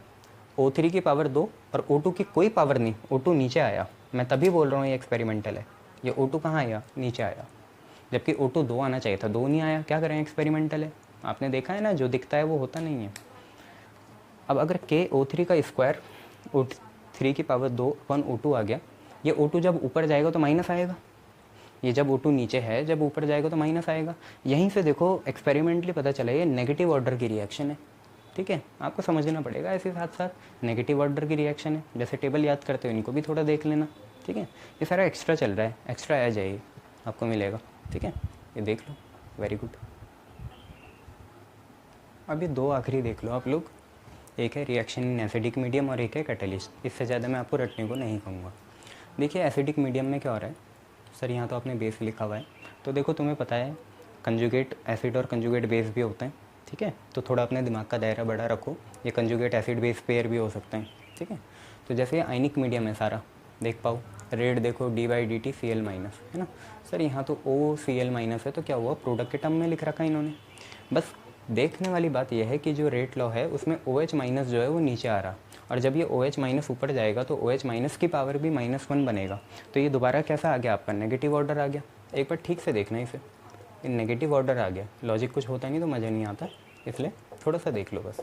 Speaker 1: O3 की पावर 2 और O2 की कोई पावर नहीं, O2 नीचे आया। मैं तभी बोल रहा हूँ ये एक्सपेरिमेंटल है। ये O2 कहाँ आया, नीचे आया, जबकि O2 2 आना चाहिए था, 2 नहीं आया। क्या करें, एक्सपेरिमेंटल है, आपने देखा है ना, जो दिखता है वो होता नहीं है। अब अगर KO3 का स्क्वायर O3 की पावर 2 अपन O2 आ गया, ये O2 जब ऊपर जाएगा तो माइनस आएगा, ये जब O2 नीचे है जब ऊपर जाएगा तो माइनस आएगा। यहीं से देखो एक्सपेरिमेंटली पता चला ये नेगेटिव ऑर्डर की रिएक्शन है, ठीक है। आपको समझना पड़ेगा, ऐसे साथ साथ नेगेटिव ऑर्डर की रिएक्शन है। जैसे टेबल याद करते हो, इनको भी थोड़ा देख लेना, ठीक है। ये सारा एक्स्ट्रा चल रहा है, एक्स्ट्रा आ जाएगी, आपको मिलेगा, ठीक है, ये देख लो, वेरी गुड। अभी 2 आखिरी देख लो आप लोग, एक है रिएक्शन इन एसिडिक मीडियम और एक है कैटलिस्ट। इससे ज़्यादा मैं आपको रटने को नहीं कहूँगा। देखिए एसिडिक मीडियम में क्या हो रहा है, सर यहाँ तो आपने बेस लिखा हुआ है, तो देखो तुम्हें पता है कंजुगेट एसिड और कंजुगेट बेस भी होते हैं, ठीक है। तो थोड़ा अपने दिमाग का दायरा बड़ा रखो, ये कंजुगेट एसिड बेस पेयर भी हो सकते हैं, ठीक है। तो जैसे ये आयनिक मीडियम है सारा, देख पाओ रेड देखो d/dt Cl माइनस, है ना। सर यहाँ तो OCl माइनस है, तो क्या हुआ, प्रोडक्ट के टर्म में लिख रखा है इन्होंने। बस देखने वाली बात यह है कि जो रेट लॉ है उसमें OH माइनस जो है वो नीचे आ रहा, और जब ये OH माइनस ऊपर जाएगा तो OH माइनस की पावर भी -1 बनेगा। तो ये दोबारा कैसा आ गया आपका, नेगेटिव ऑर्डर आ गया। एक बार ठीक से देखना इसे, ये नेगेटिव ऑर्डर आ गया। लॉजिक कुछ होता नहीं तो मज़ा नहीं आता, इसलिए थोड़ा सा देख लो बस।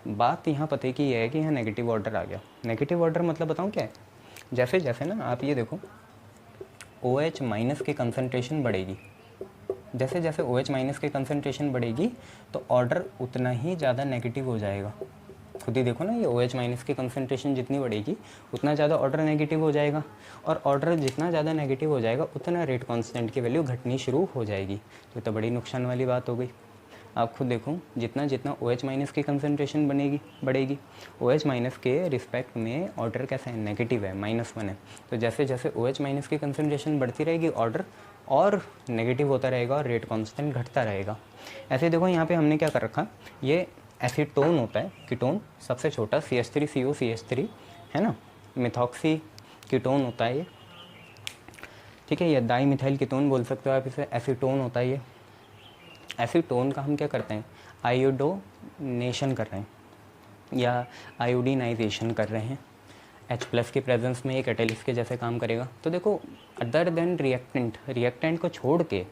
Speaker 1: बात यहाँ पते की ये है कि यहाँ नेगेटिव ऑर्डर आ गया। नेगेटिव ऑर्डर मतलब बताऊँ क्या है, जैसे जैसे ना आप ये देखो OH माइनस की कंसनट्रेशन बढ़ेगी, जैसे जैसे OH माइनस की कंसनट्रेशन बढ़ेगी तो ऑर्डर उतना ही ज़्यादा नेगेटिव हो जाएगा। खुद ही देखो ना, ये OH माइनस की कंसनट्रेशन जितनी बढ़ेगी उतना ज़्यादा ऑर्डर नेगेटिव हो जाएगा, और ऑर्डर जितना ज़्यादा नेगेटिव हो जाएगा उतना रेट कांस्टेंट की वैल्यू घटनी शुरू हो जाएगी। तो बड़ी नुकसान वाली बात हो गई। आप खुद देखो, जितना जितना OH माइनस की कंसनट्रेशन बढ़ेगी, OH माइनस के रिस्पेक्ट में ऑर्डर कैसा है, नेगेटिव है, -1 है। तो जैसे जैसे OH माइनस की कंसनट्रेशन बढ़ती रहेगी ऑर्डर और नेगेटिव होता रहेगा और रेट कांस्टेंट घटता रहेगा। ऐसे देखो यहाँ पे हमने क्या कर रखा, ये एसीटोन होता है, कीटोन सबसे छोटा, CH3COCH3, है ना। मिथॉक्सी कीटोन होता है ये, ठीक है। ये डाईमिथाइल कीटोन बोल सकते हो आप इसे, एसीटोन होता है ये। एसीटोन का हम क्या करते हैं, आयोडोनेशन कर रहे हैं, या आयोडीनाइजेशन कर रहे हैं, H+ के प्रेजेंस में ये कैटेलिस्ट के जैसे काम करेगा। तो देखो अदर देन रिएक्टेंट को छोड़ के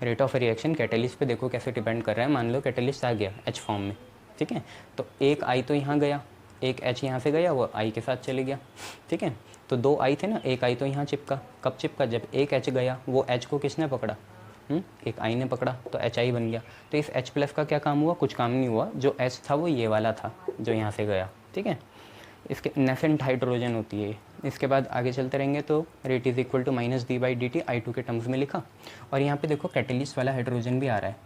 Speaker 1: रेट ऑफ रिएक्शन कैटेलिस्ट पे देखो कैसे डिपेंड कर रहा है। मान लो कैटेलिस्ट आ गया H फॉर्म में, ठीक है, तो एक I तो यहाँ गया, एक H यहाँ से गया, वो I के साथ चले गया, ठीक है। तो 2 I थे ना, एक I तो यहाँ चिपका, कब चिपका, जब एक H गया, वो H को किसने पकड़ा, एक I ने पकड़ा, तो HI बन गया। तो इस H+ का क्या काम हुआ, कुछ काम नहीं हुआ, जो H था वो ये वाला था जो यहाँ से गया, ठीक है। इसके नेसेंट हाइड्रोजन होती है। इसके बाद आगे चलते रहेंगे तो rate is equal to -d/dt I2 के टर्म्स में लिखा। और यहाँ पे देखो कैटेलिस्ट वाला हाइड्रोजन भी आ रहा है।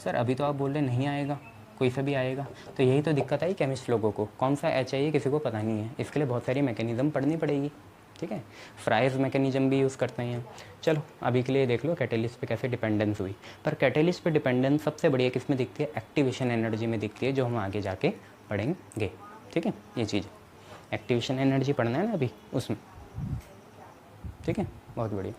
Speaker 1: सर अभी तो आप बोल रहे नहीं आएगा, कोई सा भी आएगा, तो यही तो दिक्कत आई केमिस्ट लोगों को, कौन सा H चाहिए किसी को पता नहीं है। इसके लिए बहुत सारी मैकेनिज़्म पढ़नी पड़ेगी, ठीक है। फ्राइज मैकेनिज्म भी यूज़ करते हैं। चलो अभी के लिए देख लो कैटेलिस्ट पे कैसे डिपेंडेंस हुई। पर कैटेलिस्ट पे डिपेंडेंस सबसे बढ़िया किस में दिखती है, एक्टिवेशन एनर्जी में दिखती है, जो हम आगे जाके पढ़ेंगे, ठीक है। ये चीज़ एक्टिवेशन एनर्जी पढ़ना है ना अभी उसमें, ठीक है, बहुत बढ़िया।